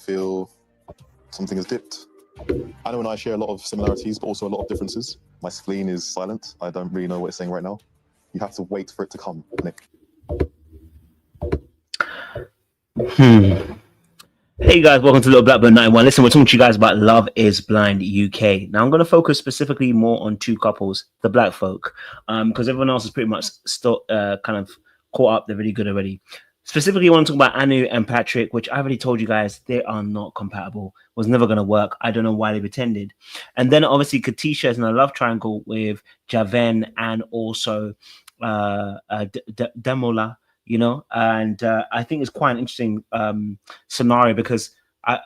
feel something has dipped. Anu and I share a lot of similarities, but also a lot of differences. My spleen is silent. I don't really know what it's saying right now. You have to wait for it to come, Nick. Hey guys, welcome to Little Blackbird 91. Listen, we're talking to you guys about Love is Blind UK. Now I'm going to focus specifically more on two couples, the black folk, because everyone else is pretty much still kind of caught up. They're really good already. Specifically, I want to talk about Anu and Patrick, which I already told you guys they are not compatible. Was never going to work. I don't know why they pretended. And then obviously Katisha is in a love triangle with Javen and also Demola. You know, and I think it's quite an interesting scenario because a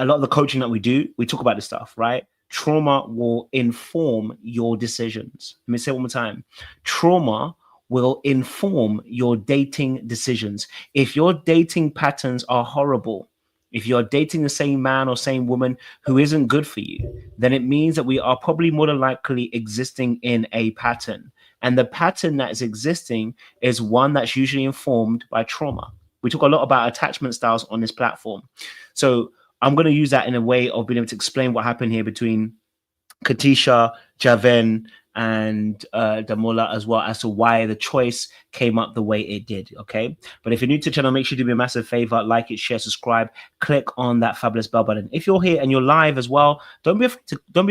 lot of the coaching that we do, we talk about this stuff, right? Trauma will inform your decisions. Let me say it one more time. Trauma will inform your dating decisions. If your dating patterns are horrible, if you're dating the same man or same woman who isn't good for you, then it means that we are probably more than likely existing in a pattern. And the pattern that is existing is one that's usually informed by trauma. We talk a lot about attachment styles on this platform. So I'm going to use that in a way of being able to explain what happened here between Katisha, Javen, and Damola, as well as to why the choice came up the way it did. Okay, but if you're new to the channel, make sure you do me a massive favor, like it, share, subscribe, click on that fabulous bell button. If you're here and you're live as well, don't be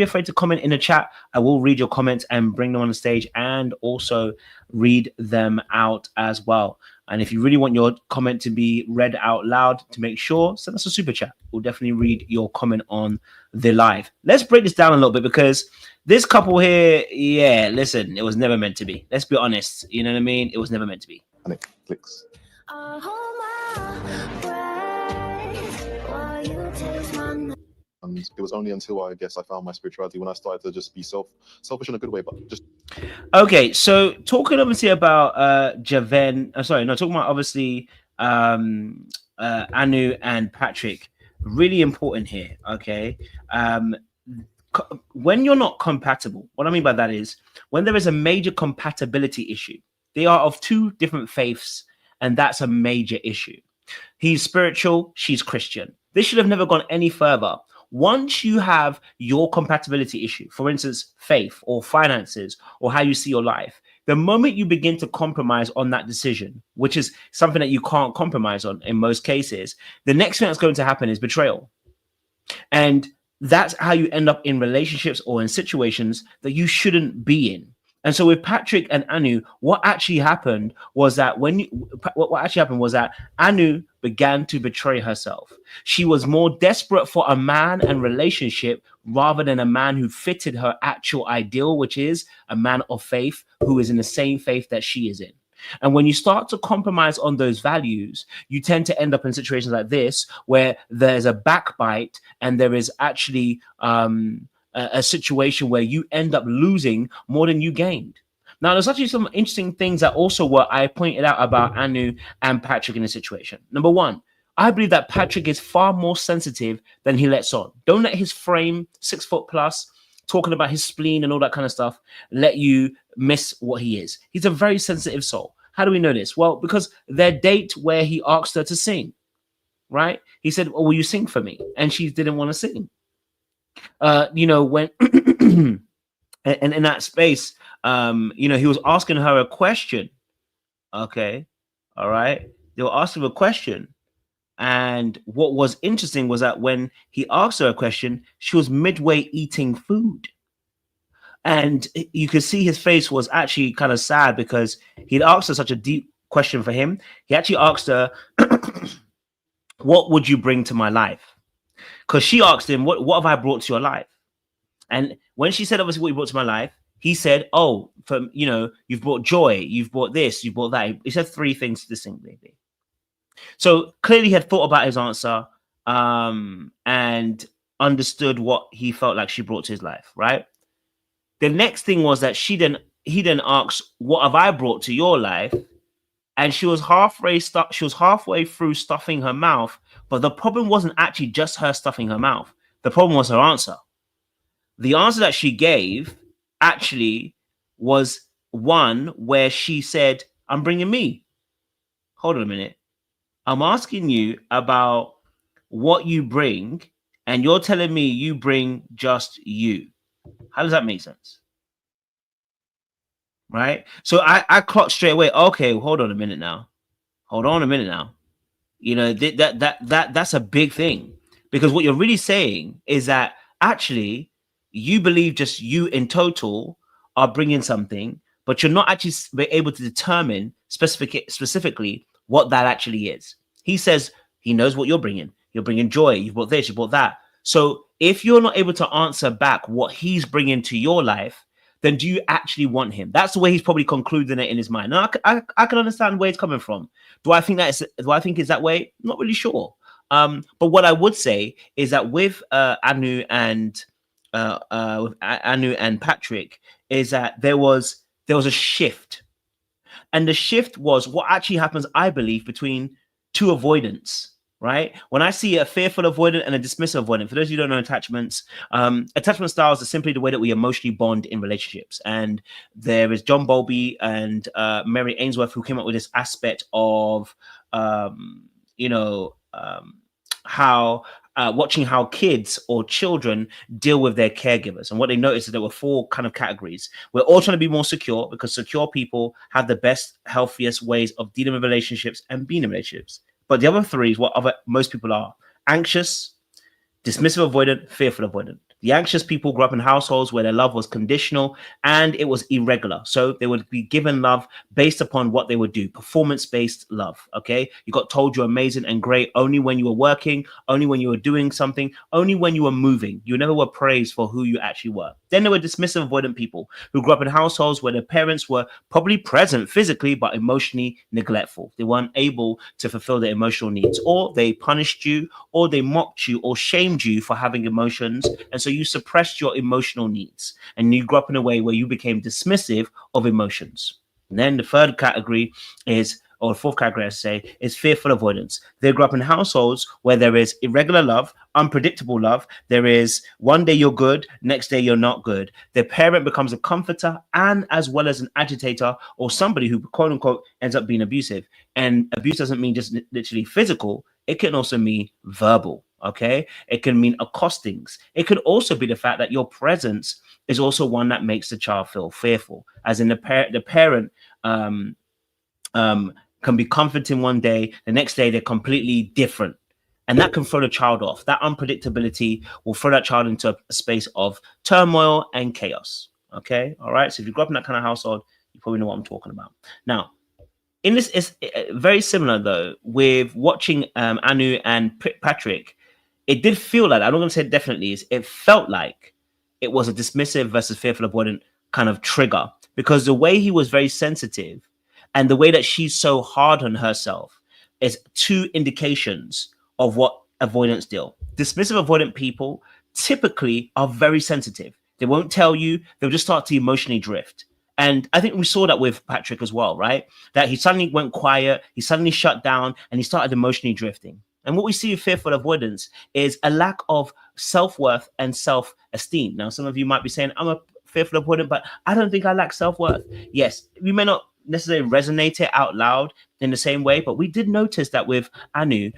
afraid to comment in the chat. I will read your comments and bring them on the stage and also read them out as well. And if you really want your comment to be read out loud, to make sure, send us a super chat. We'll definitely read your comment on the live. Let's break this down a little bit because this couple here, yeah, listen, it was never meant to be. Let's be honest. You know what I mean? It was never meant to be. And it clicks. And it was only until I guess I found my spirituality when I started to just be selfish in a good way, but just. Okay, so talking obviously about Javen, talking about obviously Anu and Patrick, really important here. Okay, when you're not compatible, what I mean by that is when there is a major compatibility issue. They are of two different faiths, and that's a major issue. He's spiritual, she's Christian. This should have never gone any further. Once you have your compatibility issue, for instance, faith or finances or how you see your life, the moment you begin to compromise on that decision, which is something that you can't compromise on in most cases, the next thing that's going to happen is betrayal. And that's how you end up in relationships or in situations that you shouldn't be in. And so with Patrick and Anu, what actually happened was that Anu began to betray herself. She was more desperate for a man and relationship rather than a man who fitted her actual ideal, which is a man of faith who is in the same faith that she is in. And when you start to compromise on those values, you tend to end up in situations like this, where there's a backbite and there is actually a situation where you end up losing more than you gained. Now, there's actually some interesting things that also were I pointed out about Anu and Patrick in this situation. Number one, I believe that Patrick is far more sensitive than he lets on. Don't let his frame, 6 foot plus, talking about his spleen and all that kind of stuff, let you miss what he is. He's a very sensitive soul. How do we know this? Well, because their date where he asked her to sing, right? He said, "Oh, will you sing for me?" And she didn't want to sing. When and in that space, he was asking her a question. Okay, all right. They were asking a question. And what was interesting was that when he asked her a question, she was midway eating food. And you could see his face was actually kind of sad because he'd asked her such a deep question for him. He actually asked her, "What would you bring to my life?" Because she asked him, what have I brought to your life? And when she said, obviously, what you brought to my life, he said, "Oh, you've brought joy, you've brought this, you've brought that." He said 3 things distinctly. So clearly he had thought about his answer and understood what he felt like she brought to his life, right? The next thing was that he then asked, "What have I brought to your life?" And she was halfway through stuffing her mouth, but the problem wasn't actually just her stuffing her mouth. The problem was her answer. The answer that she gave actually was one where she said, "I'm bringing me." Hold on a minute. I'm asking you about what you bring, and you're telling me you bring just you. How does that make sense? Right? So I clocked straight away. Okay, hold on a minute now. Hold on a minute now. You know, that's a big thing, because what you're really saying is that actually you believe just you in total are bringing something, but you're not actually able to determine specifically what that actually is. He says he knows what you're bringing. You're bringing joy. You brought this. You brought that. So if you're not able to answer back what he's bringing to your life, then do you actually want him? That's the way he's probably concluding it in his mind. Now, I can understand where it's coming from. Do I think it's that way? Not really sure. But what I would say is that with Anu and Patrick, is that there was a shift, and the shift was what actually happens, I believe, between two avoidants. Right? When I see a fearful avoidant and a dismissive avoidant, for those of you who don't know attachments, attachment styles are simply the way that we emotionally bond in relationships. And there is John Bowlby and Mary Ainsworth who came up with this aspect of, how watching how kids or children deal with their caregivers. And what they noticed is there were 4 kind of categories. We're all trying to be more secure, because secure people have the best, healthiest ways of dealing with relationships and being in relationships. But the other 3 is what most people are: anxious, dismissive avoidant, fearful avoidant. The anxious people grew up in households where their love was conditional and it was irregular. So they would be given love based upon what they would do, performance-based love, okay? You got told you're amazing and great only when you were working, only when you were doing something, only when you were moving. You never were praised for who you actually were. Then there were dismissive avoidant people who grew up in households where their parents were probably present physically but emotionally neglectful. They weren't able to fulfill their emotional needs, or they punished you, or they mocked you, or shamed you for having emotions. And so you suppressed your emotional needs, and you grew up in a way where you became dismissive of emotions. And then the third category is, or the fourth category, I say, is fearful avoidance. They grew up in households where there is irregular love, unpredictable love. There is one day you're good, next day you're not good. Their parent becomes a comforter and as well as an agitator, or somebody who, quote unquote, ends up being abusive. And abuse doesn't mean just literally physical. It can also mean verbal. Okay, it can mean accostings. It could also be the fact that your presence is also one that makes the child feel fearful, as in the parent can be comforting one day, the next day they're completely different, and that can throw the child off. That unpredictability will throw that child into a space of turmoil and chaos. Okay, all right. So if you grew up in that kind of household, you probably know what I'm talking about. Now, in this is very similar though with watching Anu and Patrick. It did feel like, I'm not going to say definitely, it felt like it was a dismissive versus fearful avoidant kind of trigger, because the way he was very sensitive and the way that she's so hard on herself is 2 indications of what avoidance deal. Dismissive avoidant people typically are very sensitive. They won't tell you, they'll just start to emotionally drift. And I think we saw that with Patrick as well, right? That he suddenly went quiet, he suddenly shut down, and he started emotionally drifting. And what we see with fearful avoidance is a lack of self-worth and self-esteem. Now, some of you might be saying, I'm a fearful avoidant, but I don't think I lack self-worth. Yes, we may not necessarily resonate it out loud in the same way, but we did notice that with Anu,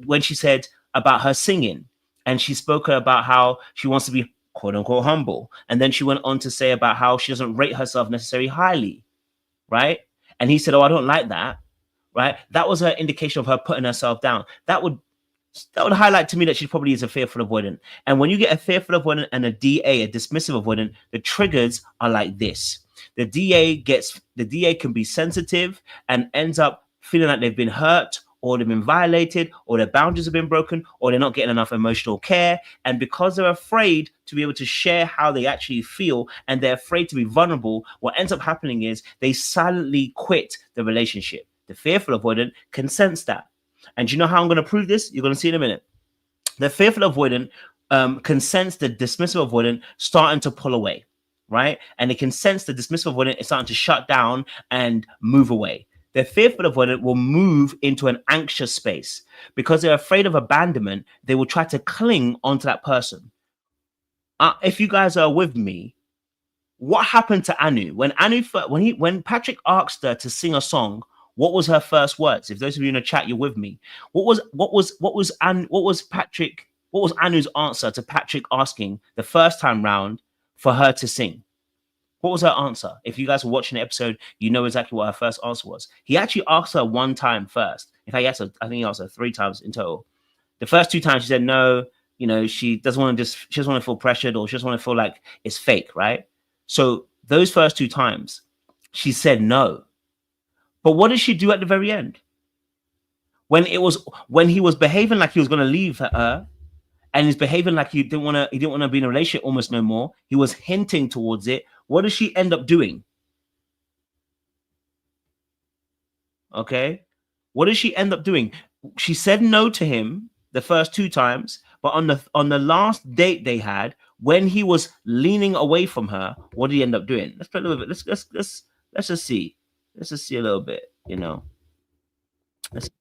when she said about her singing, and she spoke about how she wants to be quote unquote humble. And then she went on to say about how she doesn't rate herself necessarily highly, right? And he said, oh, I don't like that, right? That was an indication of her putting herself down. That would highlight to me that she probably is a fearful avoidant. And when you get a fearful avoidant and a DA, a dismissive avoidant, the triggers are like this. The DA can be sensitive and ends up feeling like they've been hurt, or they've been violated, or their boundaries have been broken, or they're not getting enough emotional care. And because they're afraid to be able to share how they actually feel, and they're afraid to be vulnerable, what ends up happening is they silently quit the relationship. The fearful avoidant can sense that. And you know how I'm going to prove this? You're going to see in a minute. The fearful avoidant can sense the dismissive avoidant starting to pull away, right? And it can sense the dismissive avoidant is starting to shut down and move away. The fearful avoidant will move into an anxious space because they're afraid of abandonment. They will try to cling onto that person. If you guys are with me, what happened to Anu when Patrick asked her to sing a song? What was her first words? If those of you in the chat, you're with me. What was Anu's answer to Patrick asking the first time round for her to sing? What was her answer? If you guys were watching the episode, you know exactly what her first answer was. He actually asked her one time first. In fact, I think he asked her 3 times in total. The first 2 times she said no, you know, she doesn't want to feel pressured, or she doesn't want to feel like it's fake, right? So those first 2 times, she said no. But what did she do at the very end? When he was behaving like he was going to leave her, and he's behaving like he didn't want to be in a relationship almost no more, he was hinting towards it. What does she end up doing? Okay. What does she end up doing? She said no to him the first 2 times, but on the last date they had, when he was leaning away from her, what did he end up doing? Let's play a little bit. Let's just see. Let's just see a little bit, you know.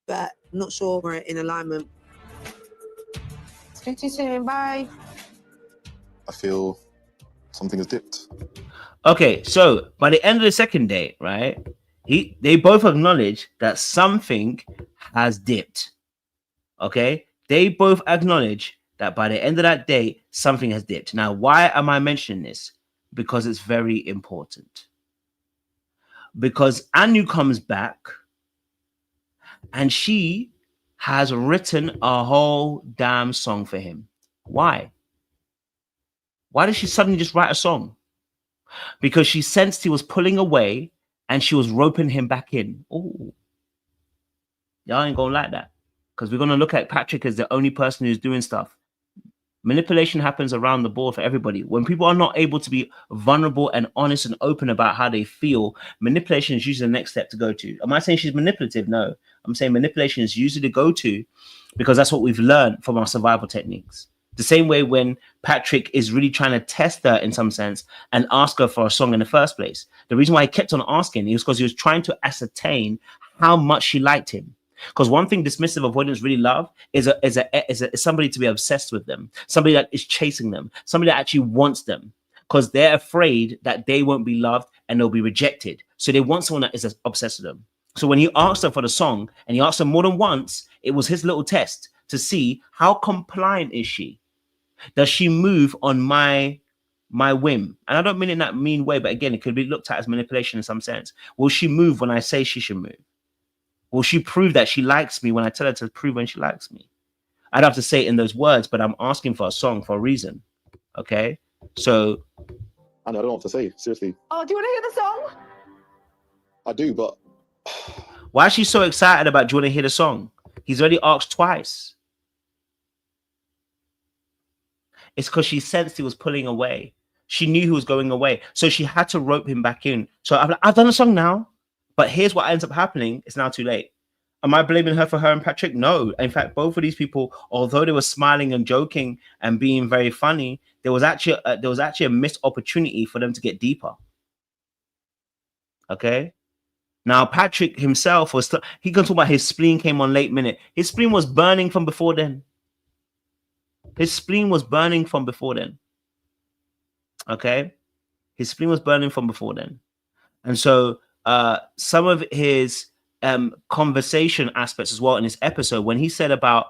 But I'm not sure we're in alignment. Speak to you soon. Bye. I feel something has dipped. Okay, so by the end of the second date, right, they both acknowledge that something has dipped. Okay, they both acknowledge that by the end of that date, something has dipped. Now, why am I mentioning this? Because it's very important. Because Anu comes back and she has written a whole damn song for him. Why? Why did she suddenly just write a song? Because she sensed he was pulling away and she was roping him back in. Oh, y'all ain't gonna like that, because we're gonna look at Patrick as the only person who's doing stuff. Manipulation happens around the board for everybody. When people are not able to be vulnerable and honest and open about how they feel, manipulation is usually the next step to go to. Am I saying she's manipulative? No, I'm saying manipulation is usually the go-to, because that's what we've learned from our survival techniques. The same way when Patrick is really trying to test her in some sense and ask her for a song in the first place. The reason why he kept on asking is because he was trying to ascertain how much she liked him. Because one thing dismissive avoidance really love is somebody to be obsessed with them, somebody that is chasing them, somebody that actually wants them, because they're afraid that they won't be loved and they'll be rejected. So they want someone that is obsessed with them. So when he asked her for the song, and he asked her more than once, it was his little test to see how compliant is she. Does she move on my whim? And I don't mean it in that mean way, but again, it could be looked at as manipulation in some sense. Will she move when I say she should move? Will she prove that she likes me when I tell her to prove when she likes me? I'd have to say it in those words, but I'm asking for a song for a reason. Okay? So I don't know what to say, seriously. Oh, do you want to hear the song? I do, but why is she so excited about, do you want to hear the song? He's already asked twice. It's because she sensed he was pulling away. She knew he was going away. So she had to rope him back in. So I've done a song now, but here's what ends up happening. It's now too late. Am I blaming her for her and Patrick? No. In fact, both of these people, although they were smiling and joking and being very funny, there was actually a missed opportunity for them to get deeper. Okay. Now, Patrick himself he can talk about his spleen came on late minute. His spleen was burning from before then. His spleen was burning from before then. Okay. His spleen was burning from before then. And so some of his conversation aspects as well in this episode, when he said about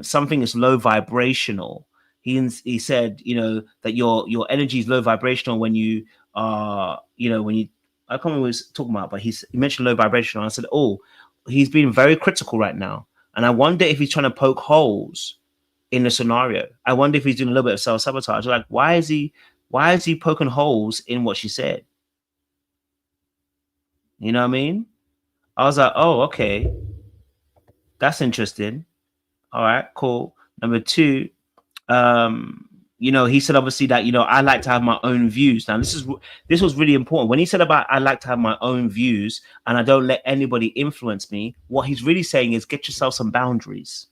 something is low vibrational, he said, you know, that your energy is low vibrational when you are, you know, when you, I can't remember what he was talking about, but he mentioned low vibrational. I said, oh, he's being very critical right now. And I wonder if he's trying to poke holes in the scenario. I wonder if he's doing a little bit of self-sabotage. Like, why is he poking holes in what she said? You know what I mean? I was like, oh, okay. That's interesting. All right, cool. Number 2, you know, he said obviously that, you know, I like to have my own views. Now, this was really important. When he said about I like to have my own views and I don't let anybody influence me, what he's really saying is get yourself some boundaries.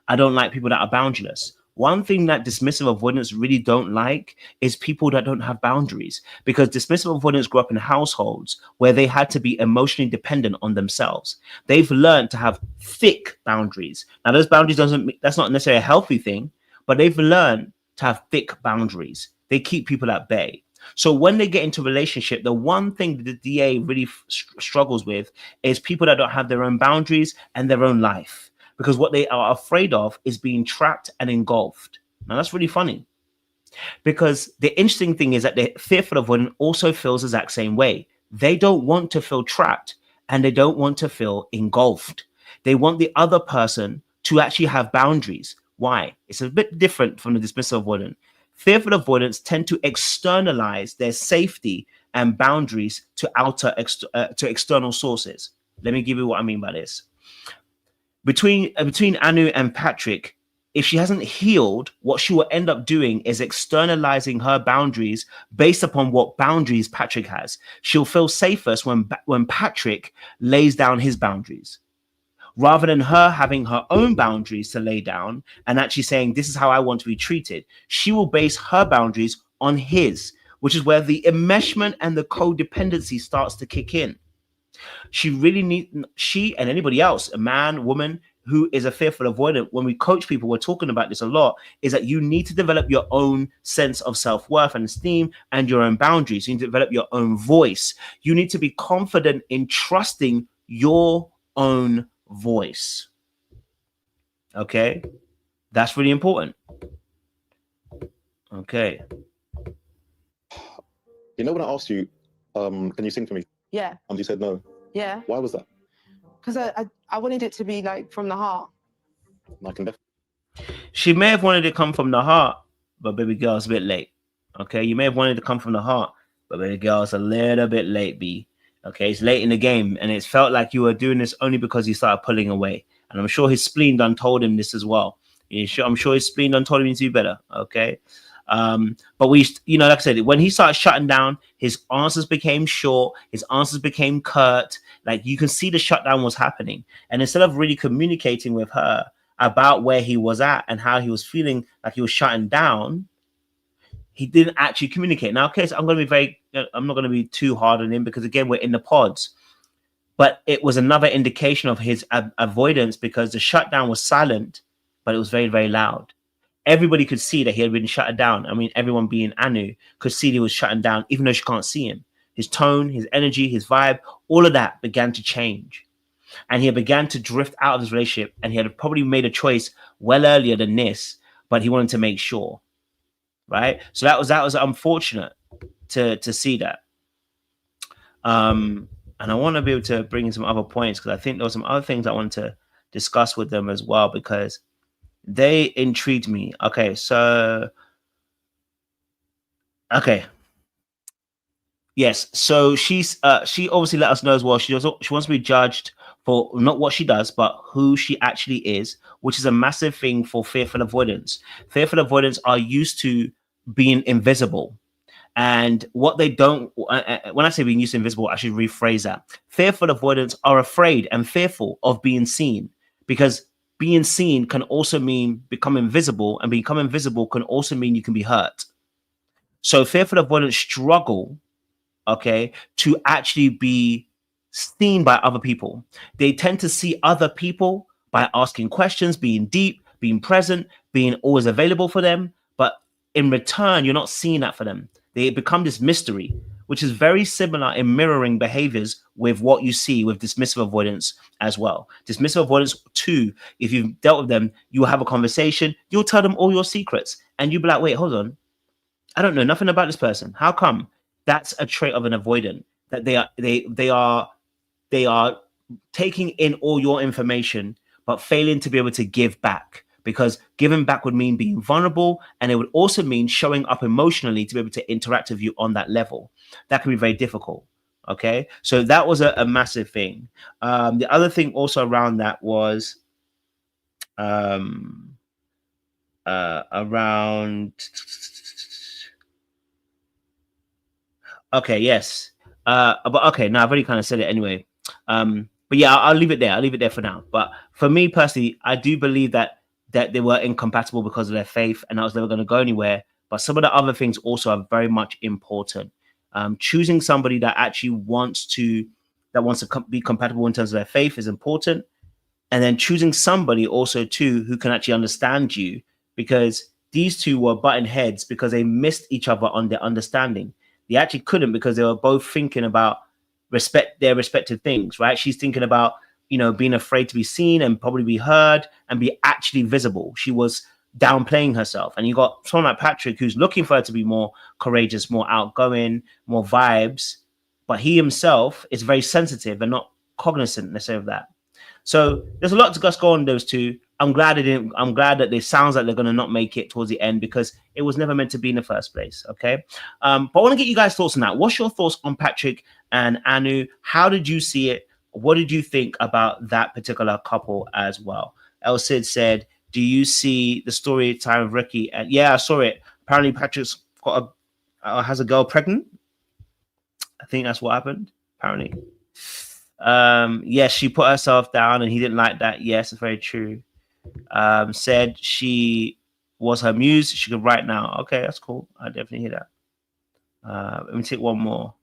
I don't like people that are boundaryless. One thing that dismissive avoidance really don't like is people that don't have boundaries, because dismissive avoidance grew up in households where they had to be emotionally dependent on themselves. They've learned to have thick boundaries. Now, those boundaries that's not necessarily a healthy thing, but they've learned to have thick boundaries. They keep people at bay. So when they get into a relationship, the one thing that the DA really struggles with is people that don't have their own boundaries and their own life, because what they are afraid of is being trapped and engulfed. Now that's really funny, because the interesting thing is that the fearful avoidant also feels the exact same way. They don't want to feel trapped and they don't want to feel engulfed. They want the other person to actually have boundaries. Why? It's a bit different from the dismissive avoidant. Fearful avoidants tend to externalize their safety and boundaries to external sources. Let me give you what I mean by this. Between Anu and Patrick, if she hasn't healed, what she will end up doing is externalizing her boundaries based upon what boundaries Patrick has. She'll feel safest when Patrick lays down his boundaries, rather than her having her own boundaries to lay down and actually saying, this is how I want to be treated. She will base her boundaries on his, which is where the enmeshment and the codependency starts to kick in. She and anybody else, a man, woman, who is a fearful avoidant, when we coach people, we're talking about this a lot, is that you need to develop your own sense of self-worth and esteem and your own boundaries. You need to develop your own voice. You need to be confident in trusting your own voice. Okay, that's really important. Okay. You know, when I asked you, can you sing for me? Yeah. And you said no. Yeah. Why was that? Because I wanted it to be like from the heart. I can She may have wanted it to come from the heart, but baby girl, it's a bit late. Okay, you may have wanted it to come from the heart, but baby girl, it's a little bit late, B. Okay, it's late in the game, and it's felt like you were doing this only because he started pulling away. And I'm sure his spleen done told him this as well. I'm sure his spleen done told him to do better. Okay. But we, like I said, when he started shutting down, his answers became short, his answers became curt. Like, you can see the shutdown was happening. And instead of really communicating with her about where he was at and how he was feeling like he was shutting down, he didn't actually communicate. Now, okay, so I'm not going to be too hard on him, because again, we're in the pods. But it was another indication of his avoidance, because the shutdown was silent, but it was very, very loud. Everybody could see that he had been shut down. I mean, everyone being Anu could see he was shutting down, even though she can't see him. His tone, his energy, his vibe, all of that began to change. And he began to drift out of his relationship. And he had probably made a choice well earlier than this, but he wanted to make sure. Right? So that was unfortunate to see that. And I want to be able to bring in some other points, because I think there were some other things I wanted to discuss with them as well, because they intrigued me. Okay, so yes, so she obviously let us know as well. She wants to be judged for not what she does, but who she actually is, which is a massive thing for fearful avoidance. Fearful avoidants are used to being invisible. And what they don't, when I say being used to invisible, I should rephrase that. Fearful avoidants are afraid and fearful of being seen, because being seen can also mean become invisible, and become invisible can also mean you can be hurt. So fearful avoidants struggle, okay, to actually be seen by other people. They tend to see other people by asking questions, being deep, being present, being always available for them. But in return, you're not seeing that for them. They become this mystery, which is very similar in mirroring behaviors with what you see with dismissive avoidance as well. Dismissive avoidance too, if you've dealt with them, you'll have a conversation, you'll tell them all your secrets, and you'll be like, wait, hold on. I don't know nothing about this person. How come? That's a trait of an avoidant, that they are taking in all your information, but failing to be able to give back. Because giving back would mean being vulnerable, and it would also mean showing up emotionally to be able to interact with you on that level. That can be very difficult. Okay, so that was a massive thing. The other thing also around that was around. Okay, yes. But okay, now I've already kind of said it anyway. But yeah, I'll leave it there. I'll leave it there for now. But for me personally, I do believe that they were incompatible because of their faith, and that was never going to go anywhere. But some of the other things also are very much important. Choosing somebody that actually wants to be compatible in terms of their faith is important. And then choosing somebody also too who can actually understand you, because these two were butting heads because they missed each other on their understanding. They actually couldn't because they were both thinking about their respective things, right? She's thinking about, being afraid to be seen and probably be heard and be actually visible. She was downplaying herself. And you got someone like Patrick who's looking for her to be more courageous, more outgoing, more vibes, but he himself is very sensitive and not cognizant necessarily of that. So there's a lot to go on those two. I'm glad that it sounds like they're going to not make it towards the end because it was never meant to be in the first place. Okay. But I want to get you guys' thoughts on that. What's your thoughts on Patrick and Anu? How did you see it? What did you think about that particular couple as well? El Cid said, do you see the story time of Ricky? And yeah, I saw it. Apparently Patrick's got has a girl pregnant. I think that's what happened. Apparently. Yes, she put herself down and he didn't like that. Yes, it's very true. Said she was her muse. She could write now. Okay, that's cool. I definitely hear that. Let me take one more.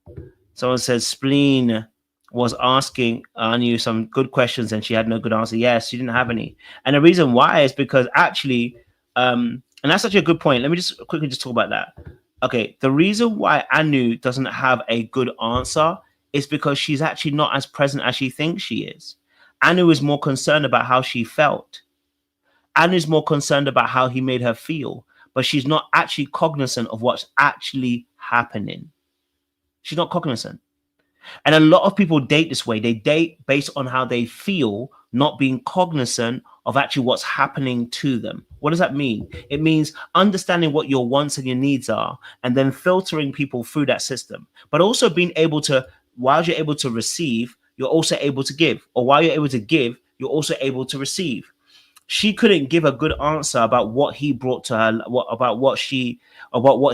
Someone says Spleen was asking Anu some good questions and she had no good answer. Yes, she didn't have any. And the reason why is because actually, and that's such a good point. Let me just quickly talk about that. Okay, the reason why Anu doesn't have a good answer is because she's actually not as present as she thinks she is. Anu is more concerned about how she felt. Anu is more concerned about how he made her feel, but she's not actually cognizant of what's actually happening. She's not cognizant. And a lot of people date this way. They date based on how they feel, not being cognizant of actually what's happening to them. What does that mean? It means understanding what your wants and your needs are, and then filtering people through that system, but also being able to, while you're able to receive, you're also able to give, or while you're able to give, you're also able to receive. She couldn't give a good answer about what he brought to her, what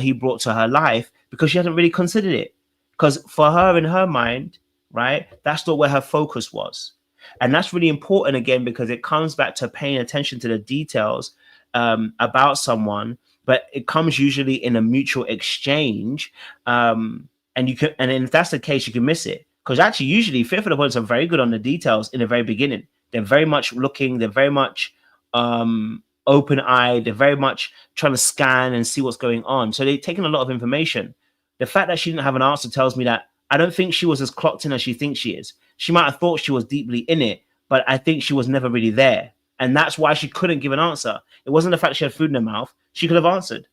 he brought to her life, because she hadn't really considered it. Because for her, in her mind, right, that's not where her focus was. And that's really important, again, because it comes back to paying attention to the details about someone, but it comes usually in a mutual exchange. And if that's the case, you can miss it. Because actually, usually, fearful opponents are very good on the details in the very beginning. They're very much looking, they're very much open-eyed, they're very much trying to scan and see what's going on. So they're taking a lot of information. The fact that she didn't have an answer tells me that I don't think she was as clocked in as she thinks she is. She might have thought she was deeply in it, but I think she was never really there. And that's why she couldn't give an answer. It wasn't the fact she had food in her mouth. She could have answered.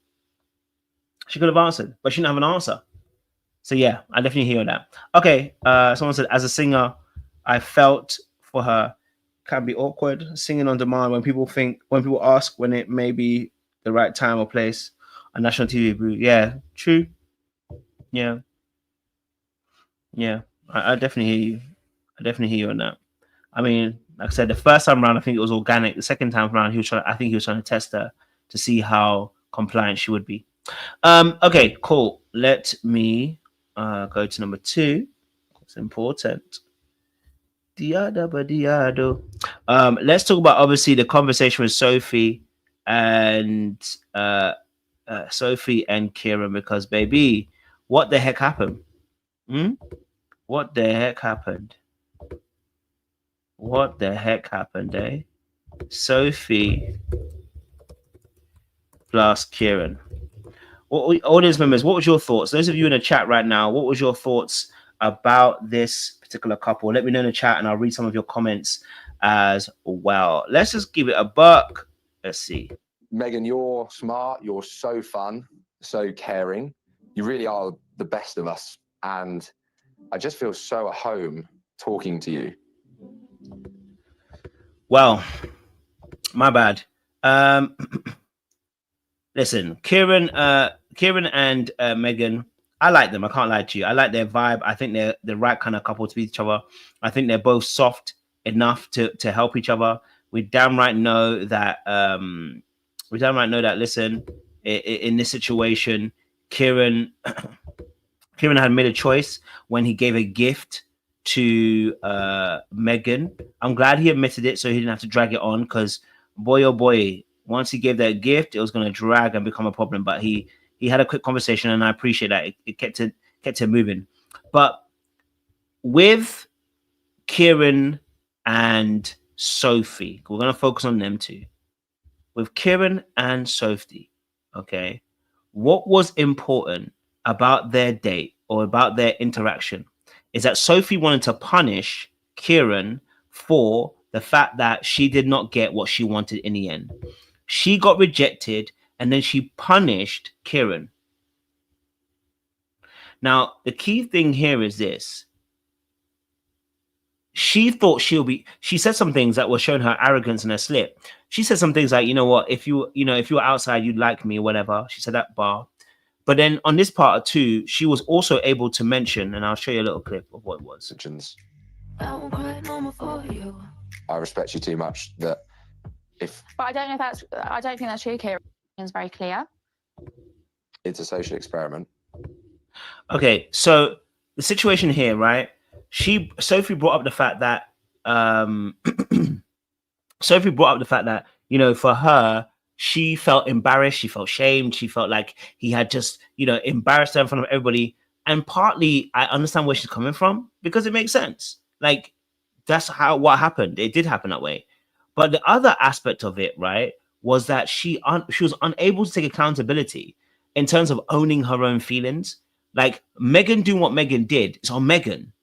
But she didn't have an answer. So yeah, I definitely hear that. Okay, someone said, as a singer, I felt for her. Can be awkward singing on demand when people ask when it may be the right time or place on national TV. Yeah, true. Yeah. I definitely hear you on that. I mean, like I said, the first time around, I think it was organic. The second time around, I think he was trying to test her to see how compliant she would be. Okay, cool. Let me go to number 2. It's important. Let's talk about, obviously, the conversation with Sophie and Kieran, because, baby, what the heck happened? What the heck happened? Eh? Sophie plus Kieran. Audience members, what was your thoughts? Those of you in the chat right now, what was your thoughts about this particular couple? Let me know in the chat and I'll read some of your comments as well. Let's just give it a buck. Let's see. Megan, you're smart. You're so fun, so caring. You really are the best of us. And I just feel so at home talking to you. Well, my bad. Listen, Kieran and Megan, I like them. I can't lie to you. I like their vibe. I think they're the right kind of couple to be each other. I think they're both soft enough to help each other. We damn right know that. Listen, in this situation, Kieran had made a choice when he gave a gift to Megan. I'm glad he admitted it, so he didn't have to drag it on. Because boy, oh boy, once he gave that gift, it was going to drag and become a problem. But he had a quick conversation, and I appreciate that. It kept it moving. But with Kieran and Sophie, we're going to focus on them two. With Kieran and Sophie, okay, what was important about their date or about their interaction is that Sophie wanted to punish Kieran for the fact that she did not get what she wanted in the end. She got rejected and then she punished Kieran. Now, the key thing here is this. She thought she said some things that were showing her arrogance and her slip. She said some things like, you know what, if you were outside, you'd like me or whatever. She said that bar. But then on this part too, she was also able to mention, and I'll show you a little clip of what it was. I respect you too much that if... But I don't think that's true, Kieran. It's very clear. It's a social experiment. Okay, so the situation here, right? Sophie brought up the fact that for her, she felt embarrassed, she felt shamed, she felt like he had just, embarrassed her in front of everybody. And partly I understand where she's coming from because it makes sense. Like that's what happened. It did happen that way. But the other aspect of it, right, was that she was unable to take accountability in terms of owning her own feelings. Like Megan doing what Megan did, it's on Megan.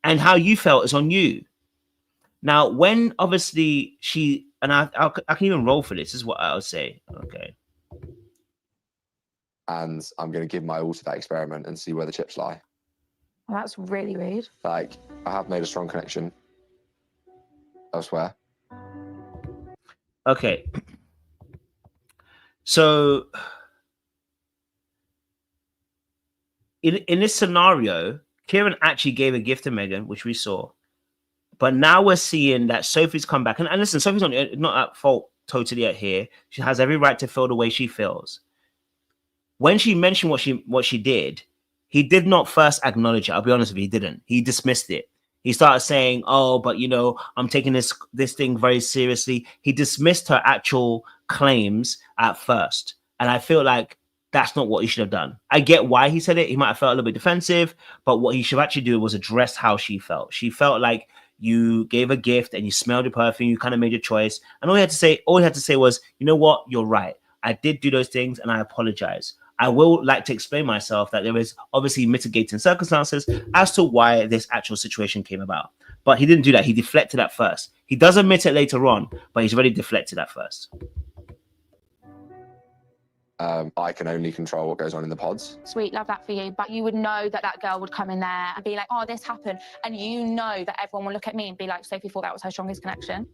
And how you felt is on you. Now, when obviously I can even roll for this, is what I would say. Okay. And I'm going to give my all to that experiment and see where the chips lie. Well, that's really rude. Like, I have made a strong connection elsewhere. Okay. So, in this scenario, Kieran actually gave a gift to Megan, which we saw. But now we're seeing that Sophie's come back. And listen, Sophie's not at fault totally out here. She has every right to feel the way she feels. When she mentioned what she did, he did not first acknowledge it. I'll be honest with you, he didn't. He dismissed it. He started saying, oh, but I'm taking this thing very seriously. He dismissed her actual claims at first. And I feel like that's not what he should have done. I get why he said it. He might have felt a little bit defensive, but what he should actually do was address how she felt. She felt like you gave a gift and you smelled the perfume, you kind of made your choice. And all he had to say was, you know what? You're right. I did do those things and I apologize. I will like to explain myself that there is obviously mitigating circumstances as to why this actual situation came about. But he didn't do that. He deflected at first. He does admit it later on, but he's already deflected at first. I can only control what goes on in the pods. Sweet, love that for you. But you would know that girl would come in there and be like, oh, this happened. And you know that everyone will look at me and be like, Sophie thought that was her strongest connection.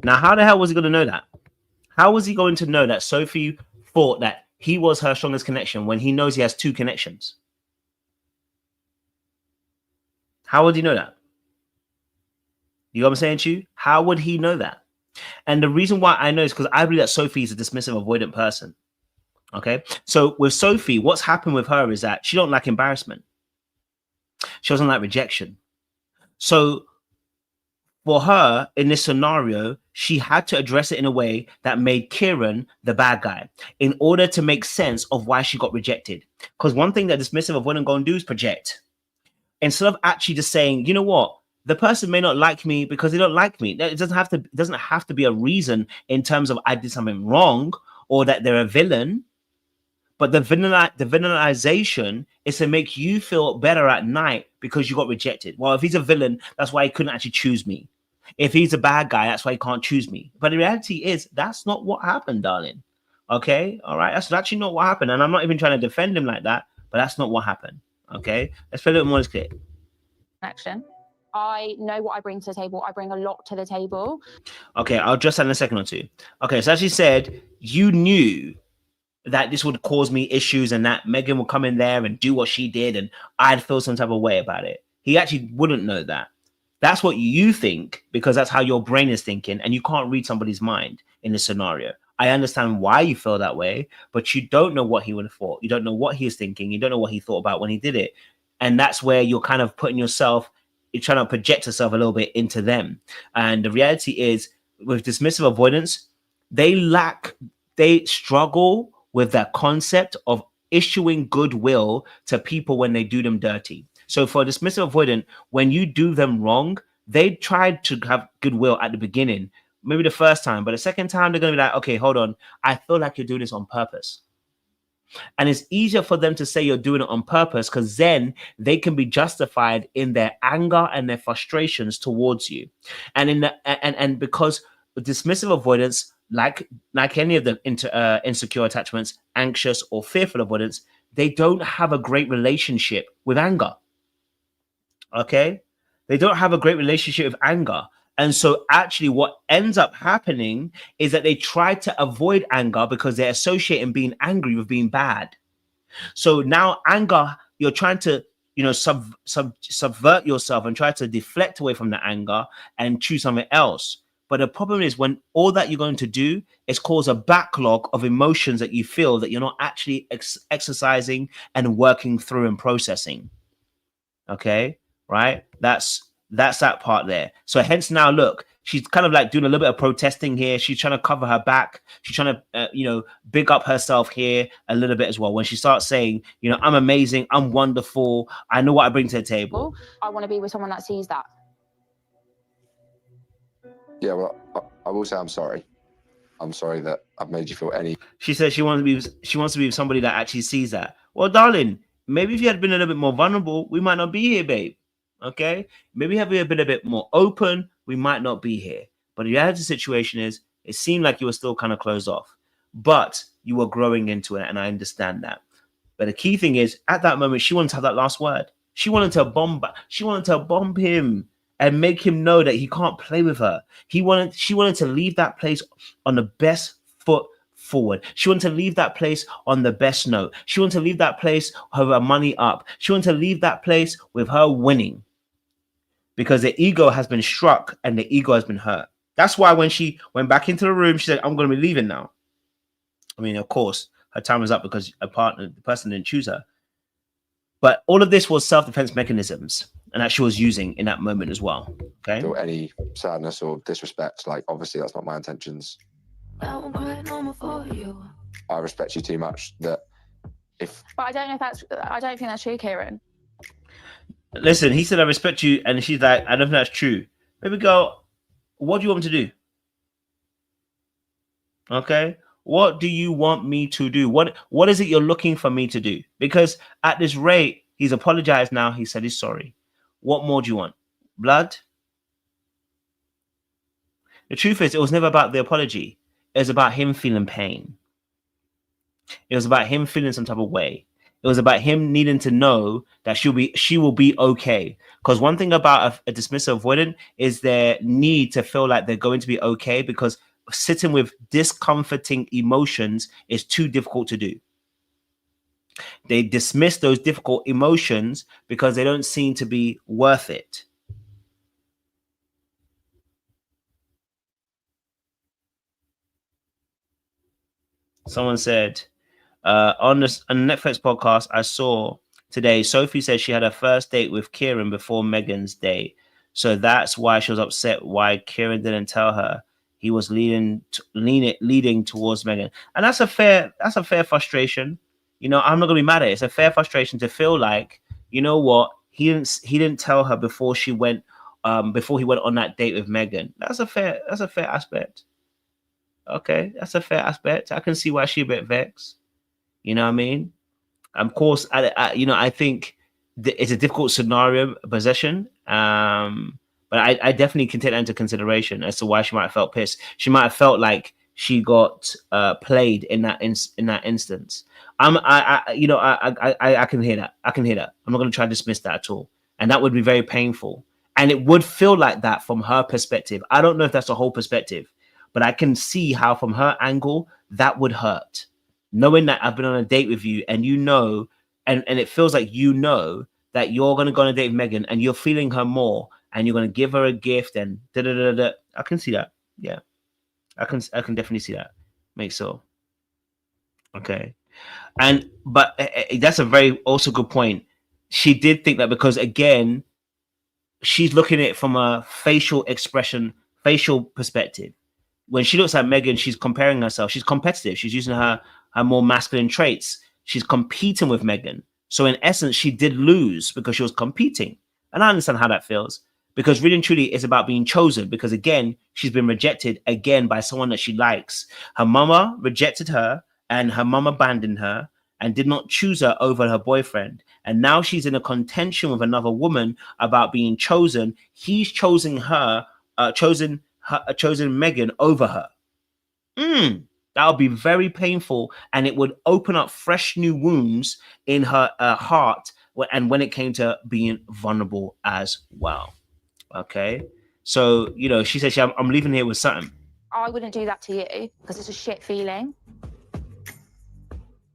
Now, how the hell was he going to know that? How was he going to know that Sophie thought that he was her strongest connection when he knows he has two connections? How would he know that? You know what I'm saying to you? How would he know that? And the reason why I know is because I believe that Sophie is a dismissive, avoidant person. Okay, so with Sophie, what's happened with her is that she don't like embarrassment. She doesn't like rejection. So for her, in this scenario, she had to address it in a way that made Kieran the bad guy in order to make sense of why she got rejected. Because one thing that dismissive, avoidant go and do is project. Instead of actually just saying, you know what? The person may not like me because they don't like me. It doesn't have to be a reason in terms of I did something wrong or that they're a villain. But the villainization is to make you feel better at night because you got rejected. Well, if he's a villain, that's why he couldn't actually choose me. If he's a bad guy, that's why he can't choose me. But the reality is that's not what happened, darling. Okay? All right? That's actually not what happened. And I'm not even trying to defend him like that, but that's not what happened. Okay? Let's play a little more clear. Connection. I know what I bring to the table. I bring a lot to the table. Okay, I'll address that in a second or two. Okay, so as you said, you knew that this would cause me issues and that Megan would come in there and do what she did and I'd feel some type of way about it. He actually wouldn't know that. That's what you think because that's how your brain is thinking and you can't read somebody's mind in this scenario. I understand why you feel that way, but you don't know what he would have thought. You don't know what he is thinking. You don't know what he thought about when he did it. And that's where you're kind of putting yourself, you're trying to project yourself a little bit into them. And the reality is with dismissive avoidance, they struggle with that concept of issuing goodwill to people when they do them dirty. So for dismissive avoidant, when you do them wrong, they tried to have goodwill at the beginning, maybe the first time, but the second time they're going to be like, okay, hold on. I feel like you're doing this on purpose. And it's easier for them to say you're doing it on purpose, because then they can be justified in their anger and their frustrations towards you. And in the and because dismissive avoidance, like any of the insecure attachments, anxious or fearful avoidance, they don't have a great relationship with anger. Okay? They don't have a great relationship with anger. And so actually what ends up happening is that they try to avoid anger because they're associating being angry with being bad. So now anger, you're trying to, subvert yourself and try to deflect away from the anger and choose something else. But the problem is when all that you're going to do is cause a backlog of emotions that you feel that you're not actually exercising and working through and processing. Okay, right? That's that part there. So hence now, look, she's kind of like doing a little bit of protesting here. She's trying to cover her back. She's trying to, big up herself here a little bit as well. When she starts saying, I'm amazing, I'm wonderful, I know what I bring to the table. I want to be with someone that sees that. Yeah, well, I will say I'm sorry. I'm sorry that I've made you feel any. She says she wants to be with somebody that actually sees that. Well, darling, maybe if you had been a little bit more vulnerable, we might not be here, babe. Okay, maybe have you been a bit more open, we might not be here. But the reality situation is, it seemed like you were still kind of closed off, but you were growing into it, and I understand that. But the key thing is, at that moment, she wanted to have that last word. She wanted to bomb him and make him know that he can't play with her. She wanted to leave that place on the best foot forward. She wanted to leave that place on the best note. She wanted to leave that place with her money up. She wanted to leave that place with her winning, because the ego has been struck and the ego has been hurt. That's why when she went back into the room, she said, I'm going to be leaving now. I mean, of course, her time was up because the person didn't choose her. But all of this was self-defense mechanisms, and that she was using in that moment as well. Okay. Feel any sadness or disrespect. Like, obviously, that's not my intentions. I respect you too much that if. But I don't know if that's. I don't think that's true, Kieran. Listen, he said, I respect you. And she's like, I don't think that's true. Baby girl, what do you want me to do? Okay. What do you want me to do? What is it you're looking for me to do? Because at this rate, he's apologized now. He said he's sorry. What more do you want? Blood? The truth is, it was never about the apology. It was about him feeling pain. It was about him feeling some type of way. It was about him needing to know that she will be okay. Because one thing about a dismissive avoidant is their need to feel like they're going to be okay, because sitting with discomforting emotions is too difficult to do. They dismiss those difficult emotions because they don't seem to be worth it. Someone said, on the Netflix podcast I saw today, Sophie said she had her first date with Kieran before Megan's date. So that's why she was upset why Kieran didn't tell her he was leading towards Megan. And that's a fair frustration. I'm not gonna be mad at it. It's a fair frustration to feel like, you know what, he didn't tell her before he went on that date with Megan. That's a fair aspect. Okay, that's a fair aspect. I can see why she's a bit vexed. You know what I mean? Of course, I think it's a difficult scenario, possession. But I definitely can take that into consideration as to why she might have felt pissed. She might have felt like she got played in that instance. I can hear that. I can hear that. I'm not going to try to dismiss that at all. And that would be very painful. And it would feel like that from her perspective. I don't know if that's the whole perspective, but I can see how from her angle that would hurt. Knowing that I've been on a date with you and and it feels like that you're going to go on a date with Megan and you're feeling her more and you're going to give her a gift and da-da-da-da. I can see that. Yeah. I can definitely see that. Make so. Okay. But that's a very also good point. She did think that because, again, she's looking at it from a facial perspective. When she looks at Megan, she's comparing herself. She's competitive. She's using her more masculine traits. She's competing with Megan. So in essence, she did lose because she was competing. And I understand how that feels. Because really and truly, it's about being chosen. Because again, she's been rejected again by someone that she likes. Her mama rejected her and her mum abandoned her. and did not choose her over her boyfriend. And now she's in a contention with another woman about being chosen. He's chosen her, chosen Megan over her. That would be very painful, and it would open up fresh new wounds in her heart. And when it came to being vulnerable as well. Okay, so she said, I'm leaving here with something. I wouldn't do that to you because it's a shit feeling.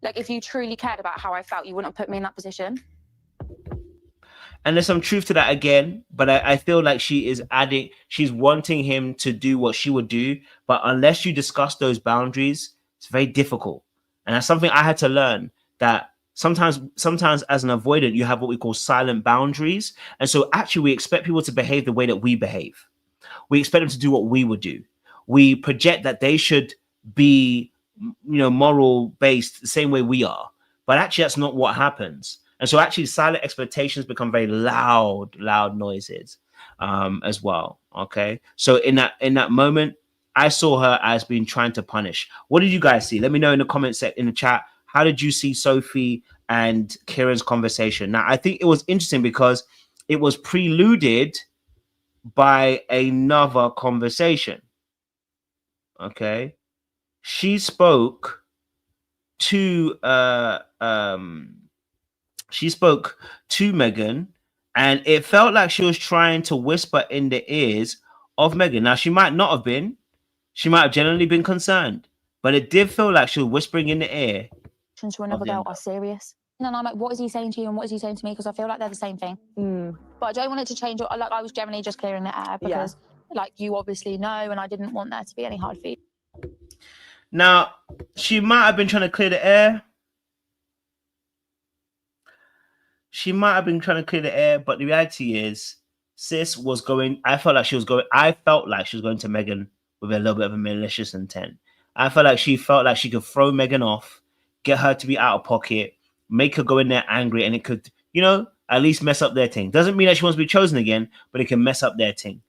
Like, if you truly cared about how I felt, you wouldn't have put me in that position. And there's some truth to that again, but I feel like she's wanting him to do what she would do, but unless you discuss those boundaries, it's very difficult. And that's something I had to learn, that sometimes as an avoidant, you have what we call silent boundaries. And so actually we expect people to behave the way that we behave. We expect them to do what we would do. We project that they should be, moral based the same way we are, but actually that's not what happens. And so actually silent expectations become very loud noises as well. Okay. So in that moment, I saw her as being trying to punish. What did you guys see? Let me know in the comment section, in the chat. How did you see Sophie and Kieran's conversation? Now, I think it was interesting because it was preluded by another conversation. Okay. She spoke to Megan, and it felt like she was trying to whisper in the ears of Megan. Now, she might not have been. She might have genuinely been concerned, but it did feel like she was whispering in the ear. To another girl are serious. And then I'm like, what is he saying to you and what is he saying to me? Because I feel like they're the same thing. But I don't want it to change. Like, I was generally just clearing the air because, like, you obviously know, and I didn't want there to be any hard feelings. Now, she might have been trying to clear the air. But the reality is, sis was going. I felt like she was going to Megan with a little bit of a malicious intent. I felt like she could throw Megan off, get her to be out of pocket, make her go in there angry, and it could, at least mess up their thing. Doesn't mean that she wants to be chosen again, but it can mess up their thing.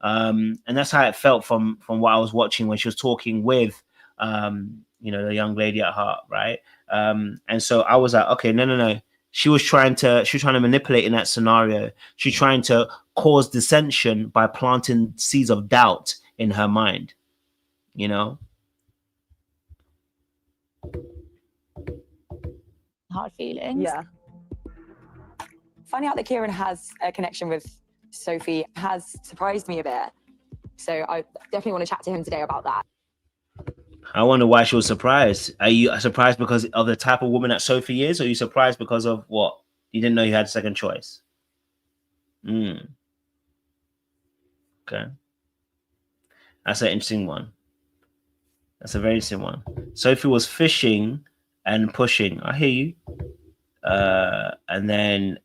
And that's how it felt from what I was watching when she was talking with, the young lady at heart, right? And so I was like, okay, no. She was trying to manipulate in that scenario. She's trying to cause dissension by planting seeds of doubt in her mind, Hard feelings. Yeah. Finding out that Kieran has a connection with Sophie has surprised me a bit. So I definitely want to chat to him today about that. I wonder why she was surprised. Are you surprised because of the type of woman that Sophie is, or are you surprised because of what? You didn't know you had a second choice? Okay. That's an interesting one. That's a very interesting one. Sophie was fishing and pushing. I hear you. And then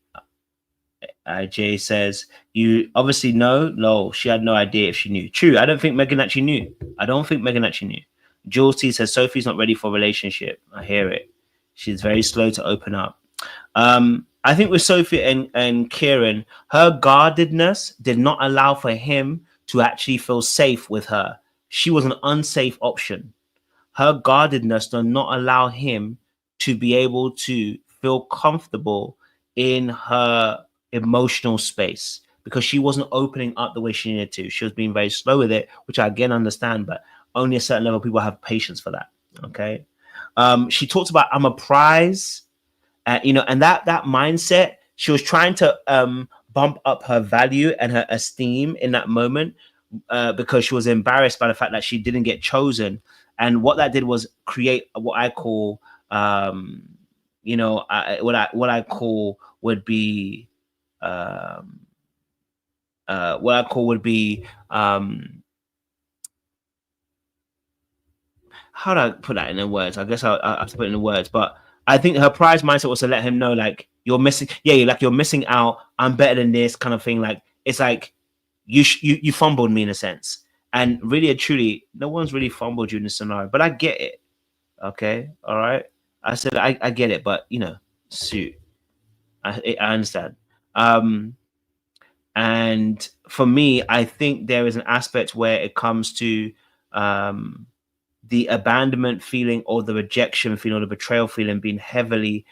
Jay says, you obviously know. No, she had no idea if she knew. True. I don't think Megan actually knew. Jules T says, Sophie's not ready for a relationship. I hear it. She's very slow to open up. I think with Sophie and Kieran, her guardedness did not allow for him to actually feel safe with her. She was an unsafe option. Her guardedness did not allow him to be able to feel comfortable in her emotional space because she wasn't opening up the way she needed to. She was being very slow with it, which I again understand, but only a certain level of people have patience for that. Okay. She talks about, I'm a prize, and that mindset, she was trying to bump up her value and her esteem in that moment because she was embarrassed by the fact that she didn't get chosen. And what that did was create what I call, what I call would be, how do I put that in the words? I guess I'll have to put it in the words, but I think her prize mindset was to let him know, like, you're missing. Yeah, like, you're missing out. I'm better than this kind of thing. Like, it's like you fumbled me in a sense. And really and truly, no one's really fumbled you in this scenario, but I get it. Okay. All right. I said, I get it, but shoot, I understand. And for me, I think there is an aspect where it comes to, the abandonment feeling or the rejection feeling or the betrayal feeling being heavily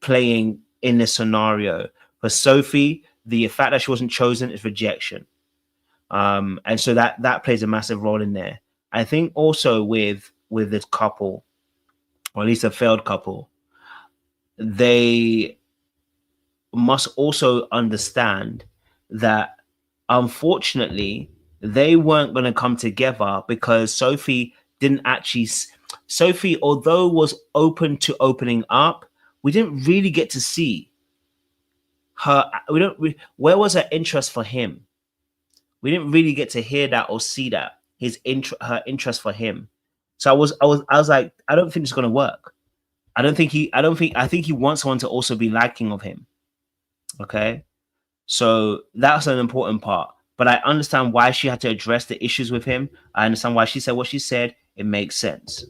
playing in this scenario. For Sophie, the fact that she wasn't chosen is rejection. And so that plays a massive role in there. I think also with this couple, or at least a failed couple, they must also understand that unfortunately they weren't going to come together because Sophie, although was open to opening up, we didn't really get to see her. Where was her interest for him? We didn't really get to hear that or see that, her interest for him. So I was like, I don't think it's going to work. I think he wants someone to also be liking of him. Okay. So that's an important part. But I understand why she had to address the issues with him. I understand why she said what she said. It makes sense.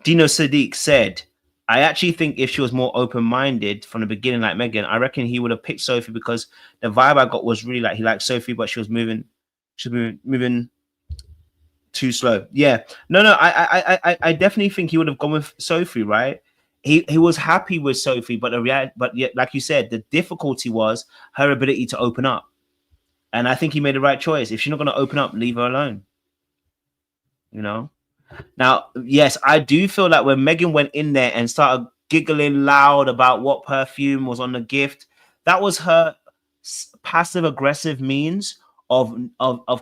Dino Sadiq said, I actually think if she was more open-minded from the beginning, like Megan, I reckon he would have picked Sophie because the vibe I got was really like he liked Sophie, but she was moving too slow. Yeah. No, I definitely think he would have gone with Sophie, right? He was happy with Sophie, but yet, like you said, the difficulty was her ability to open up. And I think he made the right choice. If she's not going to open up, leave her alone. You know? Now, yes, I do feel like when Megan went in there and started giggling loud about what perfume was on the gift, that was her passive-aggressive means of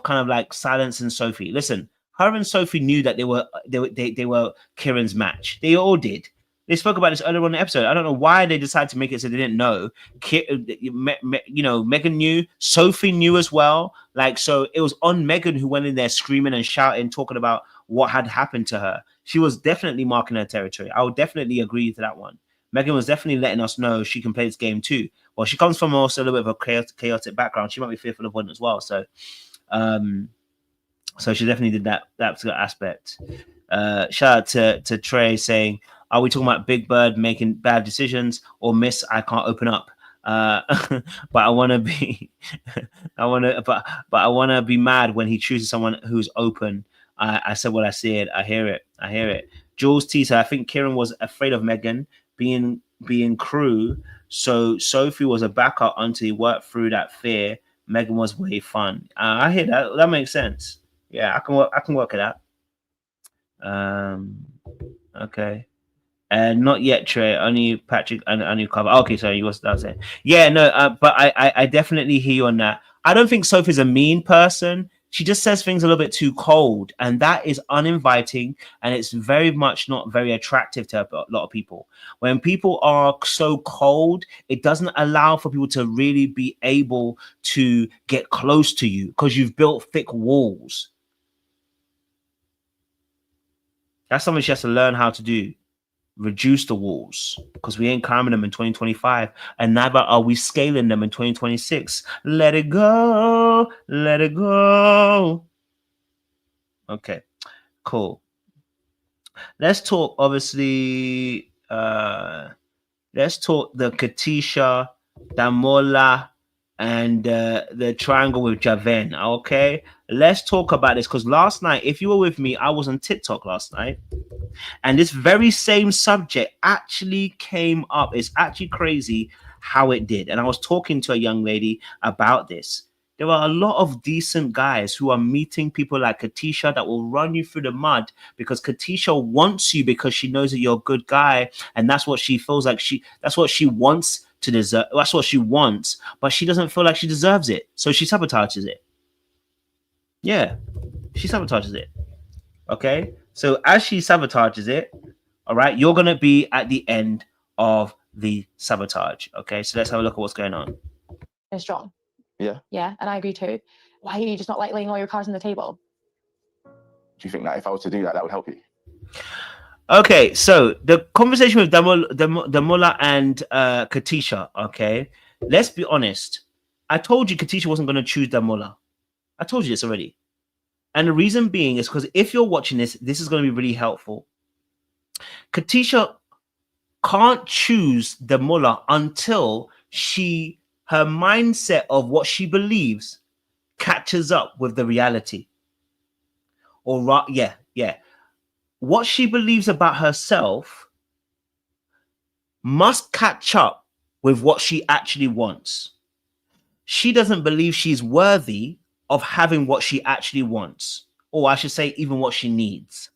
kind of like silencing Sophie. Listen, her and Sophie knew that they were Kieran's match. They all did. They spoke about this earlier on in the episode. I don't know why they decided to make it so they didn't know. You know, Megan knew. Sophie knew as well. Like, so it was on Megan who went in there screaming and shouting, talking about what had happened to her. She was definitely marking her territory. I would definitely agree to that one. Megan was definitely letting us know she can play this game too. Well, she comes from also a little bit of a chaotic background. She might be fearful of one as well. So, so she definitely did that particular aspect. Shout out to Trey saying, are we talking about Big Bird making bad decisions or Miss I can't open up? But I want to be, but I want to be mad when he chooses someone who's open. I said what I said. I hear it. Jules T said, I think Kieran was afraid of Megan being crew, so Sophie was a backup until he worked through that fear. Megan was way fun. I hear that. That makes sense. Yeah, I can work it out. Okay. And not yet, Trey. Only Patrick and only cover. Okay, sorry, you was saying. Yeah, no, but I definitely hear you on that. I don't think Sophie's a mean person. She just says things a little bit too cold, and that is uninviting, and it's very much not very attractive to a lot of people. When people are so cold, it doesn't allow for people to really be able to get close to you because you've built thick walls. That's something she has to learn how to do. Reduce the walls, because we ain't climbing them in 2025, and neither are we scaling them in 2026. Let it go. Let it go. Okay, cool. Let's talk, obviously, let's talk the Katisha, Damola, and the triangle with Javen. Okay, let's talk about this, because last night, if you were with me, I was on TikTok last night, and this very same subject actually came up. It's actually crazy how it did. And I was talking to a young lady about this. There are a lot of decent guys who are meeting people like Katisha that will run you through the mud because Katisha wants you because she knows that you're a good guy. And that's what she feels like that's what she wants to deserve. That's what she wants, but she doesn't feel like she deserves it. So she sabotages it. Yeah, she sabotages it. Okay. So as she sabotages it, all right, you're going to be at the end of the sabotage. Okay, so let's have a look at what's going on. It's strong. Yeah. Yeah, and I agree too. Why are you just not like laying all your cards on the table? Do you think that if I was to do that, that would help you? Okay, so the conversation with Damola and Katisha, okay, let's be honest. I told you Katisha wasn't going to choose Damola. I told you this already. And the reason being is because if you're watching this, this is going to be really helpful. Katisha can't choose Damola until her mindset of what she believes catches up with the reality. yeah. What she believes about herself must catch up with what she actually wants. She doesn't believe she's worthy of having what she actually wants, or I should say even what she needs.